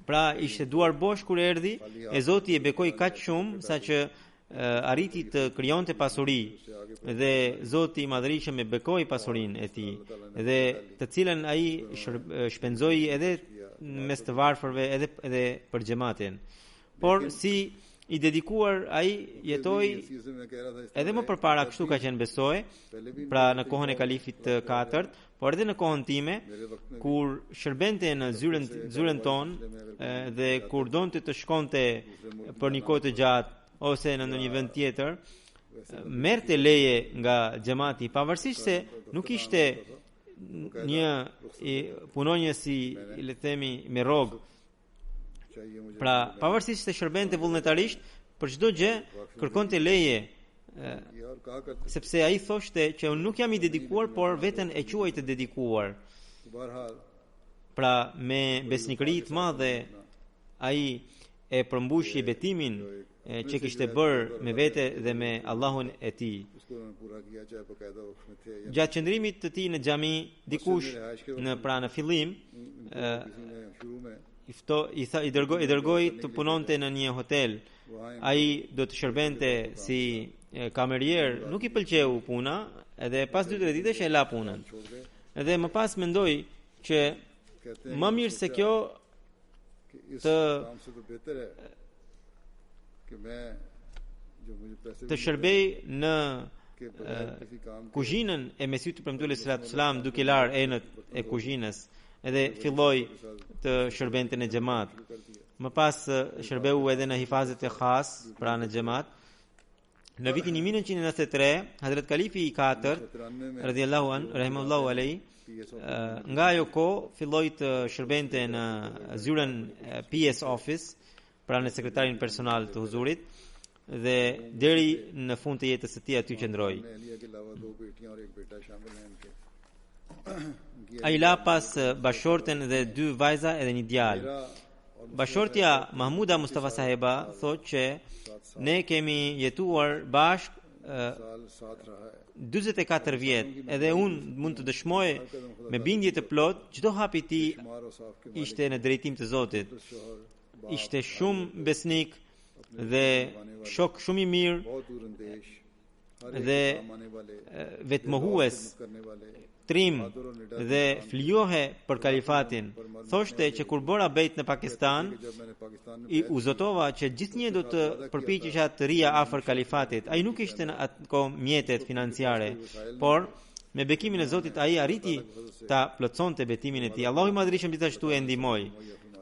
Pra ishte duar bosh kur erdhi, e Zoti e bekoi kaq shumë saqë arriti të krijonte pasuri. Dhe Zoti i Madhrishëm e bekoi pasurinë e tij, dhe të cilën ai shpenzoi edhe mes të varfërve edhe për xhamatin. Por si i dedikuar ai jetoi edhe më përpara, kështu ka qenë besoj, pra në kohën e kalifit të katërt, por edhe në kohën time, kur shërbente në zyrën tonë dhe kur donte të shkonte për një kohë të gjatë ose në ndonjë vend tjetër, merrte leje nga xhamati, pavarësisht se nuk ishte një punonjës le të themi me rrogë. Pra, pavarësisht se shërbente vullnetarisht, për çdo gjë kërkonte leje, sepse ai thoshte që unë nuk jam i dedikuar, por veten e quaj të dedikuar. Pra, me besnikëri të madhe, ai e përmbushi betimin që kishte bërë me vete dhe me Allahun e tij. Gjatë qëndrimit të tij në xhami, dikush në fillim i dërgoi të punonte në një hotel. Ai do të shërbente si kamerier, nuk i pëlqeu puna, edhe pas 2-3 ditësh e la punën. Edhe më pas mendoi që më mirë se kjo të shërbej në kuzhinën e Mesiut premtuar sallallahu alaihi wasallam, duke larë enët e kuzhinës, edhe filloi të shërbente në xhamat. Më pas shërbeu edhe në hifazet e khas, pra në xhamat. Në vitin 1993, Hazrat Kalifi i katërt, radhiyallahu an, rahimahullahu alayhi, nga ajo kohë filloi të shërbente në zyrën PS Office, pra në sekretarin personal të huzurit, dhe deri në fund të jetës së tij aty qëndroi. Ai la pas bashorten dhe 2 vajza edhe një djalë. Bashortja Mahmuda Mustafa Saheba thotë që ne kemi jetuar bashk 44 vjet, edhe unë mund të dëshmoj me bindje të plot, çdo hap i tij ishte në drejtim të Zotit. Ishte shumë besnik dhe shok shumë i mirë dhe vetmohues. trim dhe flijohe për kalifatin. Thoshte që kur bëra bejt në Pakistan, u zotova që gjithnjë do të përpiqesha të rija afër kalifatit. Ai nuk ishte në atë kohë mjetet financiare, por me bekimin e Zotit ai arriti ta plotësonte betimin e tij. Allahu i Madhërisht gjithashtu e ndihmoi.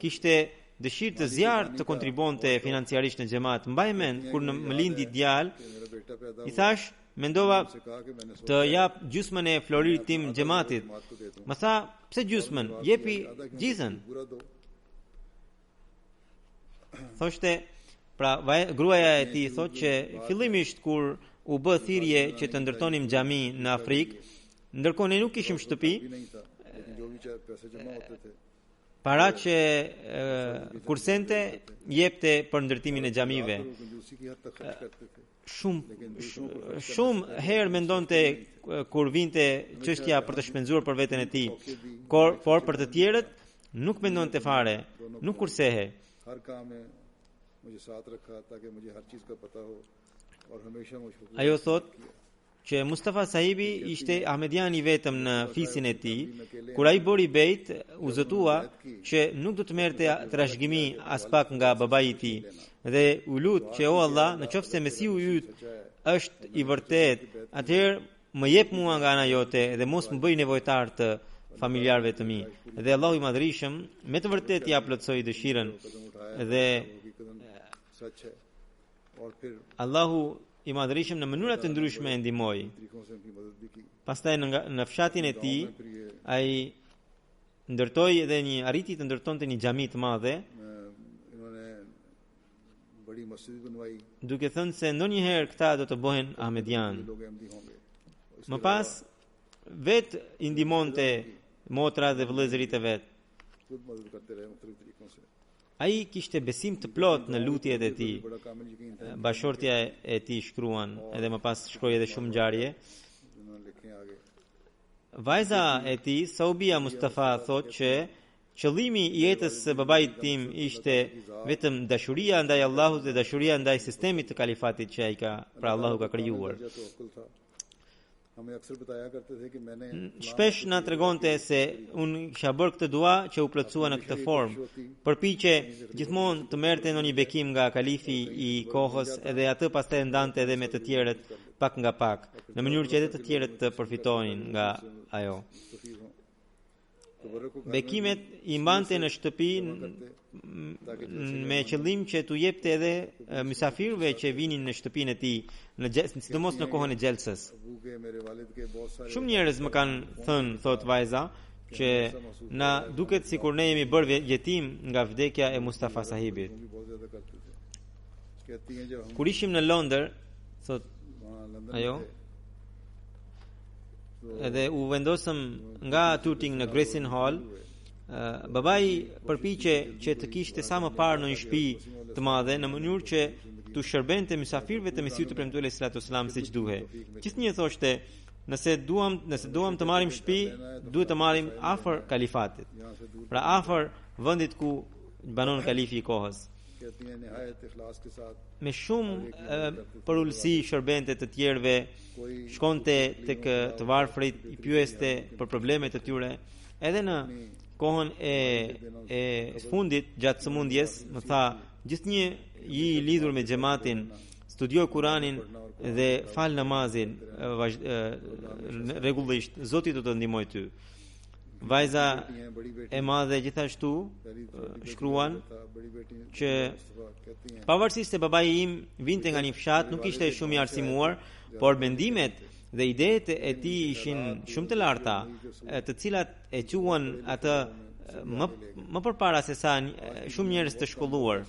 Kishte dëshirë të zjarë të kontribonte financiarisht në xhamat. Mbaj mend kur më lindi djalë, i thash, mendova të jap gjysmën e floririt tim xhamatit. Më tha, pse gjysmën? Jepi gjithën. Thoshte, pra gruaja e tij thotë që fillimisht kur u bë thirrje që të ndërtonim xhami në Afrikë, ndërkohë ne nuk kishim shtëpi, para që kursente jepte për ndërtimin e xhamive. Shumë herë mendonte kur vinte çështja për të shpenzuar për veten e tij, por për të tjerët nuk mendonte fare, nuk kursehe. Ajo thot që Mustafa sahibi ishte Ahmediani vetëm në fisin e tij. Kur ai bëri bejt, u zotua që nuk do të merrte trashëgimi as pak nga babai i tij dhe u lut që o Allah, nëse Mesiu yt është i vërtet, atëherë më jep mua nga ana jote dhe mos më bëj nevojtar të familjarëve të mi. Dhe Allahu i Madhërisht me të vërtetë ja plotësoi dëshirën dhe Allahu i Madhërisht në mënyra të ndryshme e ndihmoi. Pastaj në fshatin e tij ai ndërtoi edhe arriti të ndërtonte një xhami të madhe, duke thënë se ndonjëherë këta do të bëhen Ahmedian. Më pas vet i ndihmonte motra dhe vëllezërit e vet. Ai kishte besim të plot në lutjet e tij. Bashortja e tij shkruan, edhe më pas shkroi edhe shumë ngjarje. Vajza e tij, Saubia Mustafa, thotë që qëllimi i jetës së babait tim ishte vetëm dashuria ndaj Allahut dhe dashuria ndaj sistemit të kalifatit që ai ka, pra Allahu ka krijuar. Shpesh na tregonte se unë kisha bërë këtë dua që u plotësua në këtë formë. Përpiqe gjithmonë të merrte ndonjë bekim nga kalifi i kohës edhe atë pastaj ndante edhe me të tjerët pak nga pak, në mënyrë që edhe të tjerët të përfitonin nga ajo. Bekimet i mbante në shtëpi me qëllim që t'u jepte edhe mysafirëve që vinin në shtëpinë e tij, sidomos në kohën e xhelsës. Shumë njerëz më kanë thënë, thot vajza, që na duket sikur ne jemi bërë jetim nga vdekja e Mustafa sahibit. Kur ishim në Londër, thot ajo, edhe u vendosëm nga Tooting në Grayson Hall, babai përpiqe që të kishte sa më parë në një shtëpi të madhe në mënyrë që të shërbente mysafirëve të Mesiut të premtuar sallallahu alaihi wasallam siç duhej. Gjithnjë thoshte, nëse duam të marrim shtëpi, duhet të marrim afër kalifatit. Pra afër vendit ku banon kalifi i kohës. Me shumë përulësi shërbente të tjerëve, shkonte tek të varfrit, i pyeste për problemet e tyre. Edhe në kohën e fundit gjatë sëmundjes, më tha, gjithnjë i lidhur me xhamatin, studioj Kur'anin dhe fal namazin rregullisht, Zoti do të ndihmoj ty. Vajza e madhe gjithashtu shkruan që pavarësisht se babai im vinte nga një fshat, nuk ishte shumë i arsimuar, por mendimet dhe idetë e tij ishin shumë të larta, të cilat e quan atë më përpara se sa shumë njerëz të shkolluar.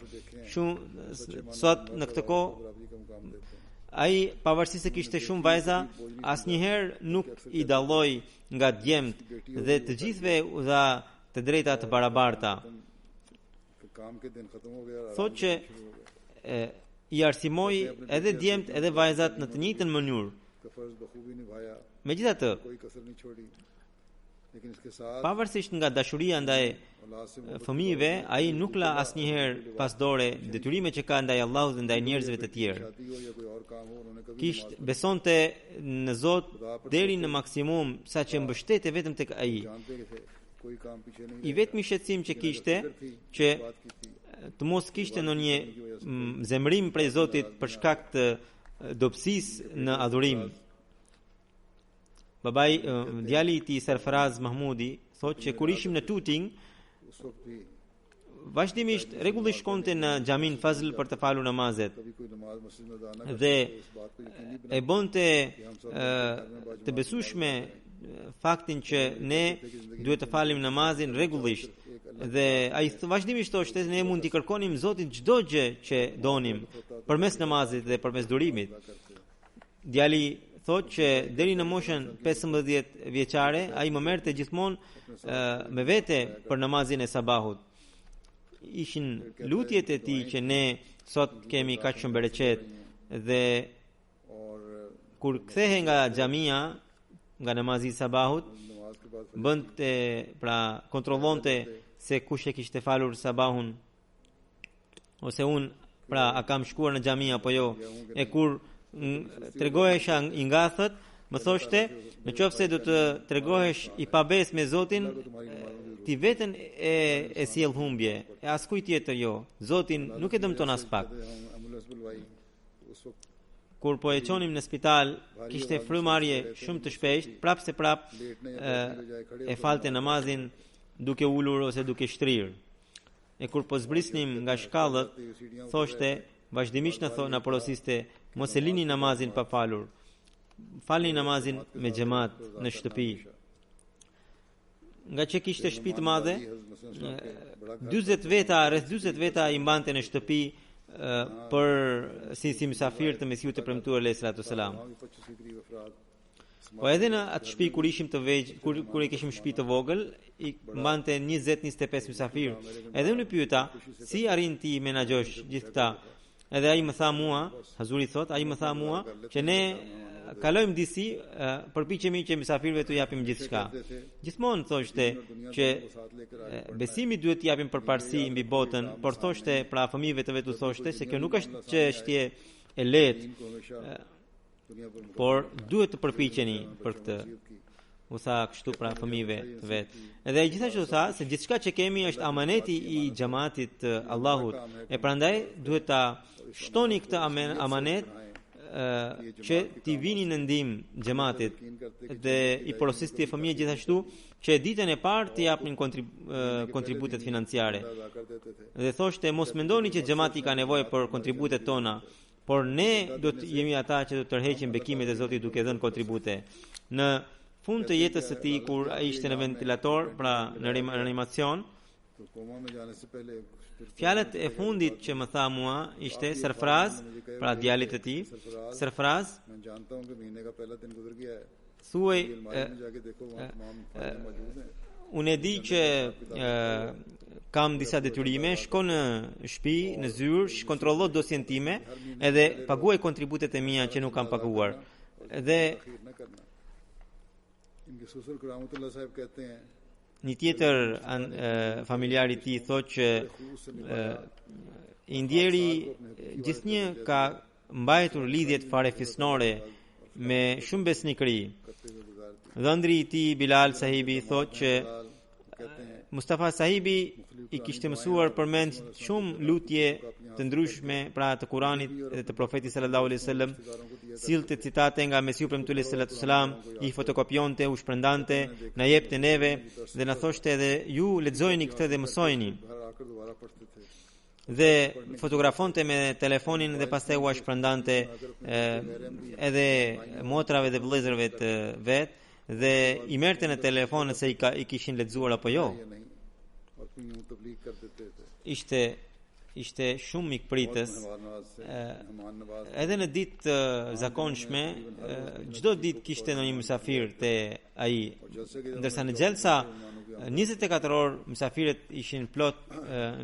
Sot në këtë kohë ai pavarësisht se kishte shumë vajza, asnjëherë nuk i dalloi nga djemt dhe të gjithëve u dha të drejta të barabarta. Thotë që i arsimoi edhe djemt edhe vajzat në të njëjtën mënyrë. Megjithatë, Pavarësisht nga dashuria ndaj fëmijëve, ai nuk la asnjëherë pas dore detyrimet që ka ndaj Allahut dhe ndaj njerëzve të tjerë. Besonte në Zot deri në maksimum, saqë mbështete vetëm tek ai. I vetmi shqetësim që kishte që të mos kishte ndonjë zemrim prej Zotit për shkak të dobësisë në adhurim. Babai, djali i tij Sarfaraz Mahmudi thotë që kur ishim në Tuting, vazhdimisht rregullisht shkonte në xhamin Fazl për të falur namazet dhe e bonte të besueshme faktin që ne duhet të falim namazin rregullisht dhe ai vazhdimisht thoshte ne mund t'i kërkonim Zotit çdo gjë që donim përmes namazit dhe përmes durimit. Djali thotë që deri në moshën 15 vjeçare ai më merrte gjithmonë me vete për namazin e sabahut. Ishin lutjet e tij që ne sot kemi kaq shumë bereqet dhe kur kthehe nga xhamia, nga namazi i sabahut, bënte pra kontrollonte se kush e kishte falur sabahun ose un pra a kam shkuar në xhami apo jo. E kur tregohesha i ngathët, më thoshte, në qoftë se do të tregohesh i pabes me Zotin, ti veten e sjell humbje, e askujt tjetër jo. Zotin nuk e dëmton as pak. Kur po e qonim në spital, kishte frymarrje shumë të shpejt, prapse prap e falte namazin duke ulur ose duke shtrirë. E kur po zbrisnim nga shkallët, thoshte, vazhdimisht na porosiste, mos e lini namazin pa falur. Falni namazin me xhamat në shtëpi. Nga që kishte shtëpi të madhe, 40 veta i mbante në shtëpi për si mysafir të Mesiut të premtuar alayhi salatu wasalam. Po edhe në atë shtëpi kur ishim të vegjël, kur i kishim shtëpi të vogël, i mbante 20-25 mysafir. Edhe unë pyeta, si arrin ti menaxhosh gjithë këta? Edhe ai më tha mua, Hazuri thot, ai më tha mua që ne kalojmë disi, përpiqemi që mysafirëve t'u japim gjithçka. Gjithmonë thoshte që besimi duhet t'i japim përparësi mbi botën, por thoshte pra fëmijëve të vet u thoshte se kjo nuk është çështje e lehtë, por duhet të përpiqeni për këtë. U tha kështu pra fëmijëve të vet. Edhe gjithashtu tha se gjithçka që kemi është amaneti i xhamatit të Allahut, e prandaj duhet ta shtoni këtë amanet që t'i vini në ndihmë xhamatit dhe i porosisti fëmijë gjithashtu që ditën e parë t'i japnin kontributet financiare. Dhe thoshte mos mendoni që xhamati ka nevojë për kontributet tona, por ne do të jemi ata që do të tërheqim bekimet e Zotit duke dhënë kontribute. Në fund të jetës së tij kur ai ishte në ventilator, pra në reanimacion, fjalët e fundit që më tha mua ishte Sarfaraz, pra djalit të tij, Sarfaraz, thuaj unë e di që kam disa detyrime, shko në shtëpi, në zyrë, kontrollo dosjen time edhe paguaj kontributet e mia që nuk kam paguar. Dhe një tjetër familjar i tij thotë që i ndjeri gjithnjë ka mbajtur lidhjet farefisnore me shumë besnikëri. Dhëndri i tij Bilal Sahibi thotë që Mustafa Sahibi i kishte mësuar përmend shumë lutje të ndryshme pra të Kuranit dhe të Profetit sallallahu alaihi wasallam, sillte citate nga Mesiu premtuar sallallahu alaihi wasallam, i fotokopionte, u shpërndante, na jepte neve dhe na thoshte edhe ju lexojeni këtë dhe mësojeni. Dhe fotografonte me telefonin dhe pastaj u shpërndante edhe motrave dhe vëllezërve të vet dhe i merrte në telefon se i kishin lexuar apo jo. Ishte shumë mikpritës. Edhe në ditë zakonshme, çdo ditë kishte ndonjë mysafir te ai, ndërsa në xhelsa 24 orë mysafirët ishin plot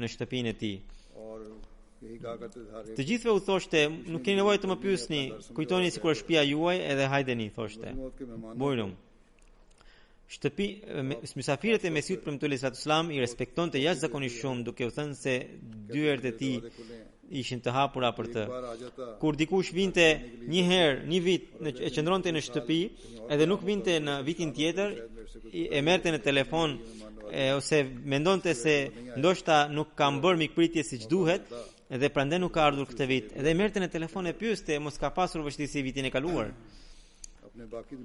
në shtëpinë e tij. Të gjithëve u thoshte, nuk keni nevojë të më pyesni, kujtoni sikur është shtëpia juaj edhe hajdeni, thoshte. Bujrum. Mysafirët e Mesiut premtues Islam I respektonte jashtëzakonisht shumë, duke u thënë se dyert e tij ishin të hapura për të. Kur dikush vinte një herë, një vit e qëndronte në shtëpi, edhe nuk vinte në vitin tjetër, e merrte në telefon ose mendonte se ndoshta nuk kam bërë mikpritje siç duhet, edhe prandaj nuk ka ardhur këtë vit. Edhe merrte në telefon e pyeste mos ka pasur vështirësi vitin e kaluar.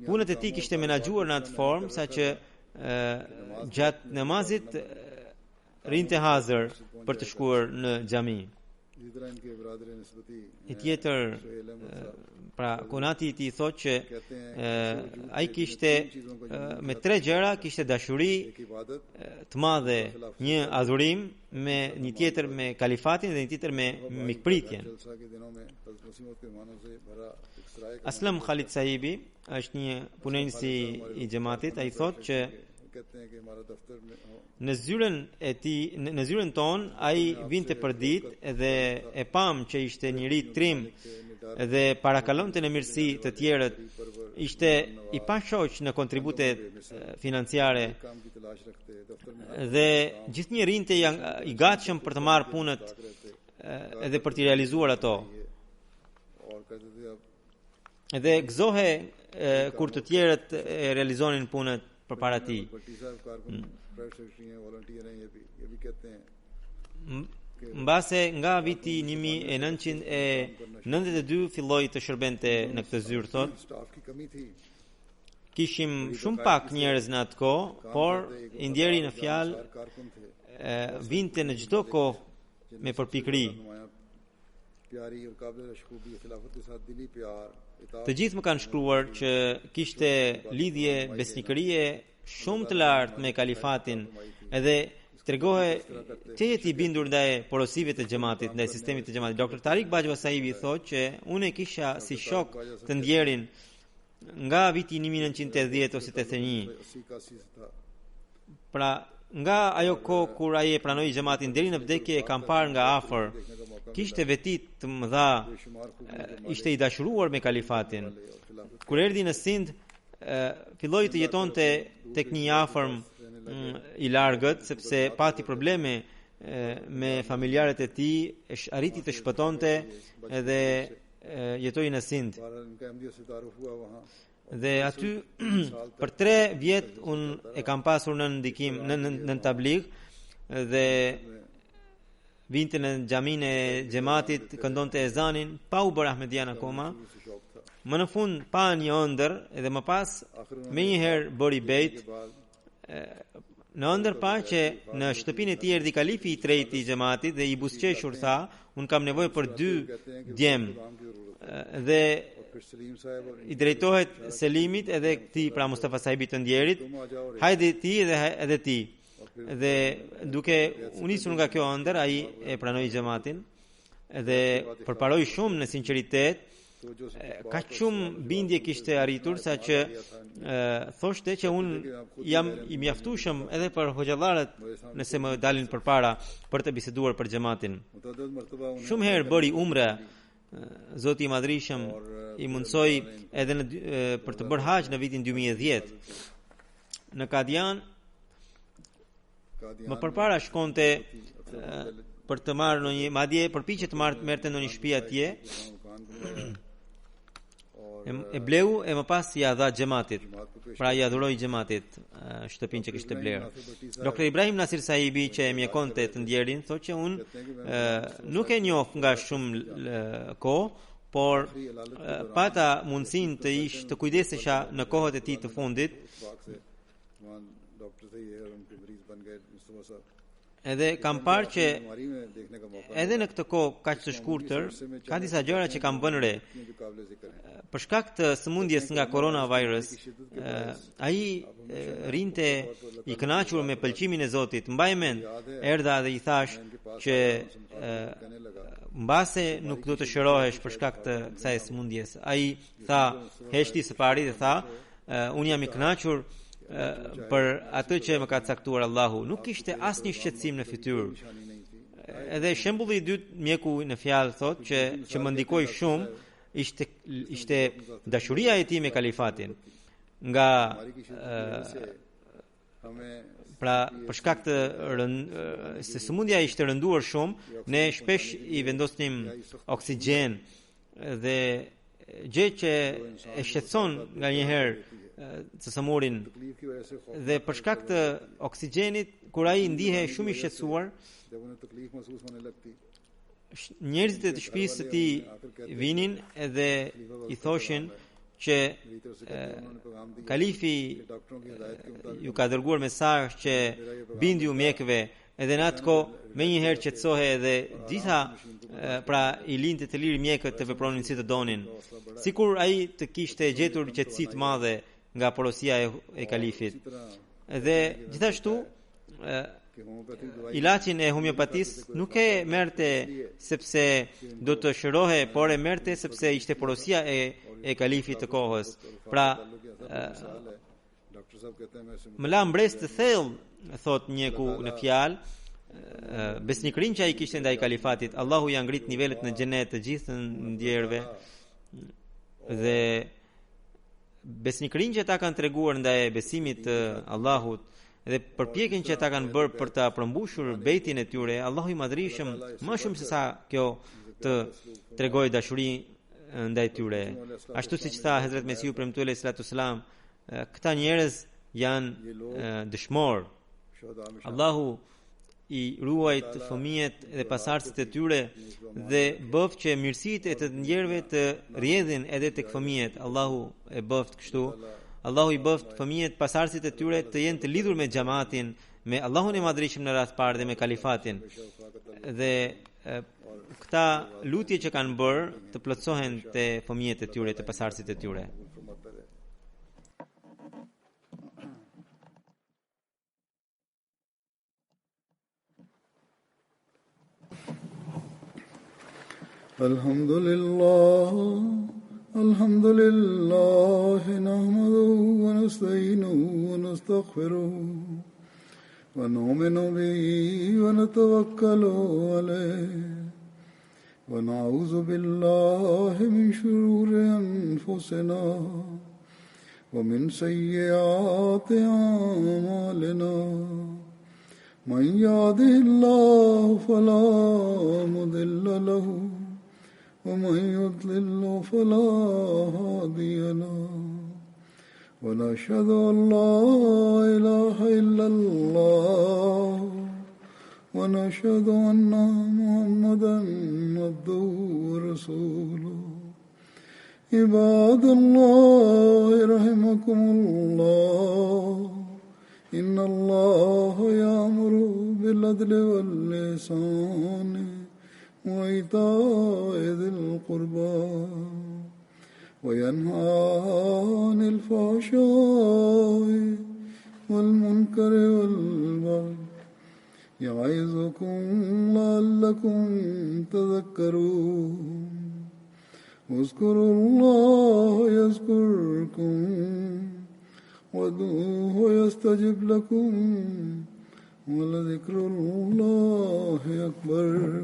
Punët e tij kishte menaxhuar në atë formë saqë gjatë namazit rinte hazër për të shkuar në xhami. I tjetër, pra konati I tij thotë që ai kishte me 3 gjëra, kishte dashuri të madhe, një adhurim, me një tjetër me kalifatin dhe një tjetër me mikpritjen. Aslam Khalid Sahibi është një punonjës I xhamatit, ai thotë që në zyrën ton ai vinte për ditë dhe e pam që ishte njëri trim dhe parakalonte në mirësi të tjerët, ishte I pashoq në kontributet financiare dhe gjithnjë rinte I gatshëm për të marrë punët edhe për të realizuar ato. Edhe gëzohe kur të tjerët realizonin punët përpara tij. Mbase nga viti 1992 filloi të shërbente në këtë zyrë, thot. Kishim shumë pak njerëz në atë kohë, por I ndjeri në fjalë vinte në çdo kohë me përpikëri. Të gjithë më kanë shkruar që kishte lidhje besnikërie shumë të lartë me kalifatin edhe tregohe që jeti I bindur ndaj porosive të xhamatit, ndaj sistemit të xhamatit. Dr. Tariq Bajwa Sahibi thotë që unë kisha si shok të ndjerin nga viti 1980 ose 81. Pra nga ajo kohë kur ai e pranoi xhamatin deri në vdekje e kam parë nga afër. Kishte veti të mëdha, ishte I dashuruar me kalifatin. Kur erdhi në Sind, filloi të jetonte tek një afërm I largët, sepse pati probleme me familjarët e tij, arriti të shpëtonte edhe jetoi në Sind. Dhe aty për 3 vjet unë e kam pasur në ndikim në tabligh dhe vinte në xhamin e xhamatit, këndonte ezanin, pa u bërë Ahmedian akoma. Më në fund pa një ëndër edhe më pas me njëherë bëri bejt. Në ëndër pa që në shtëpinë e tij erdhi kalifi I tretë I xhamatit dhe I buzëqeshur tha, unë kam nevojë për 2 djem. Dhe I drejtohet Selimit edhe këtij, pra Mustafa Sahibit të ndjerit, hajde ti edhe ti. Dhe duke u nisur nga kjo ëndër, ai e pranoi xhamatin dhe përparoi shumë në sinqeritet. Ka shumë bindje kishte arritur saqë thoshte që unë jam I mjaftueshëm edhe për hoxhallarët nëse më dalin përpara për të biseduar për xhamatin. Shumë herë bëri umre, Zoti I Madhrishëm I mundsoi edhe për të bërë haxh në vitin 2010. Në Kadian më përpara shkonte për të marrë në një, madje përpiqet të merrte në një shtëpi atje. E bleu e më pas ja dha xhamatit. Pra ja dhuroi xhamatit shtëpinë që kishte blerë. Dr. Ibrahim Nasir Sahibi që e mjekonte të ndjerin thotë që unë nuk e njoh nga shumë kohë, por pata mundësinë të kujdesesha në kohët e tij të fundit. Edhe kam parë që edhe në këtë kohë kaq të shkurtër ka disa gjëra që kam vënë re. Për shkak të sëmundjes nga coronavirus, ai rinte I kënaqur me pëlqimin e Zotit. Mbaj mend, erdha dhe I thash që mbase nuk do të shërohesh për shkak të kësaj sëmundjes. Ai tha, heshti së pari dhe tha, unë jam I kënaqur për atë që më ka caktuar Allahu. Nuk kishte asnjë shqetësim në fytyrë. Edhe shembulli I dytë, mjeku në fjalë thotë që më ndikoi shumë ishte dashuria e tij me kalifatin. Nga Pra për shkak të se sëmundja ishte rënduar shumë, ne shpesh i vendosnim oksigjen dhe gjë që e shqetëson nganjëherë Sasamurin dhe për shkak të oksigjenit kur ai ndihe shumë i shqetësuar, njerëzit e të shtëpisë së tij vinin dhe i thoshin që kalifi ju ka dërguar mesazh që bindju mjekëve, edhe në atë kohë menjëherë qetësohej edhe gjitha pra i lindë të lirë mjekët të vepronin si të donin, sikur ai të kishte gjetur qetësi të madhe nga porosia e kalifit. Dhe gjithashtu ilaçin e homeopatisë nuk e merrte sepse do të shërohe, por e merrte sepse ishte porosia e kalifit të kohës. Pra më la mbres të thellë, thot njeku në fjalë, besnikërinë që ai kishte ndaj kalifatit. Allahu ja ngrit nivelet në xhenet të gjithë ndjerëve dhe besnikërinë që ta kanë treguar ndaj besimit të Allahut dhe përpjekjen që ata kanë bërë për ta përmbushur bejtin e tyre, Allahu i Madhërisëm më shumë se sa kjo të tregojë dashuri ndaj tyre. Ashtu siç tha Hazrat Mesiu premtuar alayhi salatu wasalam, këta njerëz janë dëshmor. Allahu i ruajt fëmijët dhe pasardhësit e tyre dhe bëft që mirësitë e të njerëzve të rrjedhin edhe tek fëmijët. Allahu e bëft kështu. Allahu i bëft fëmijët, pasardhësit e tyre të jenë të lidhur me xhamatin, me Allahun e Madhërisëm në radh parë dhe me kalifatin. Dhe këta lutje që kanë bërë të plotësohen te fëmijët e tyre, te pasardhësit e tyre. الحمد لله نحمده ونستعينه ونستغفره ونؤمن به ونتوكل عليه ونعوذ بالله من شرور أنفسنا ومن سيئات أعمالنا من يهده الله فلا مضل له ومن يضلل فلا هادي له ونشهد أن لا إله إلا الله ونشهد أن محمدا عبده ورسوله عباد الله رحمكم الله إن الله يأمر بالعدل والإحسان وإيتاء ذي القربى وينهى عن الفحشاء والمنكر والبغي يعظكم لعلكم تذكرون اذكروا الله يذكركم وادعوه يستجب لكم ولذكر الله أكبر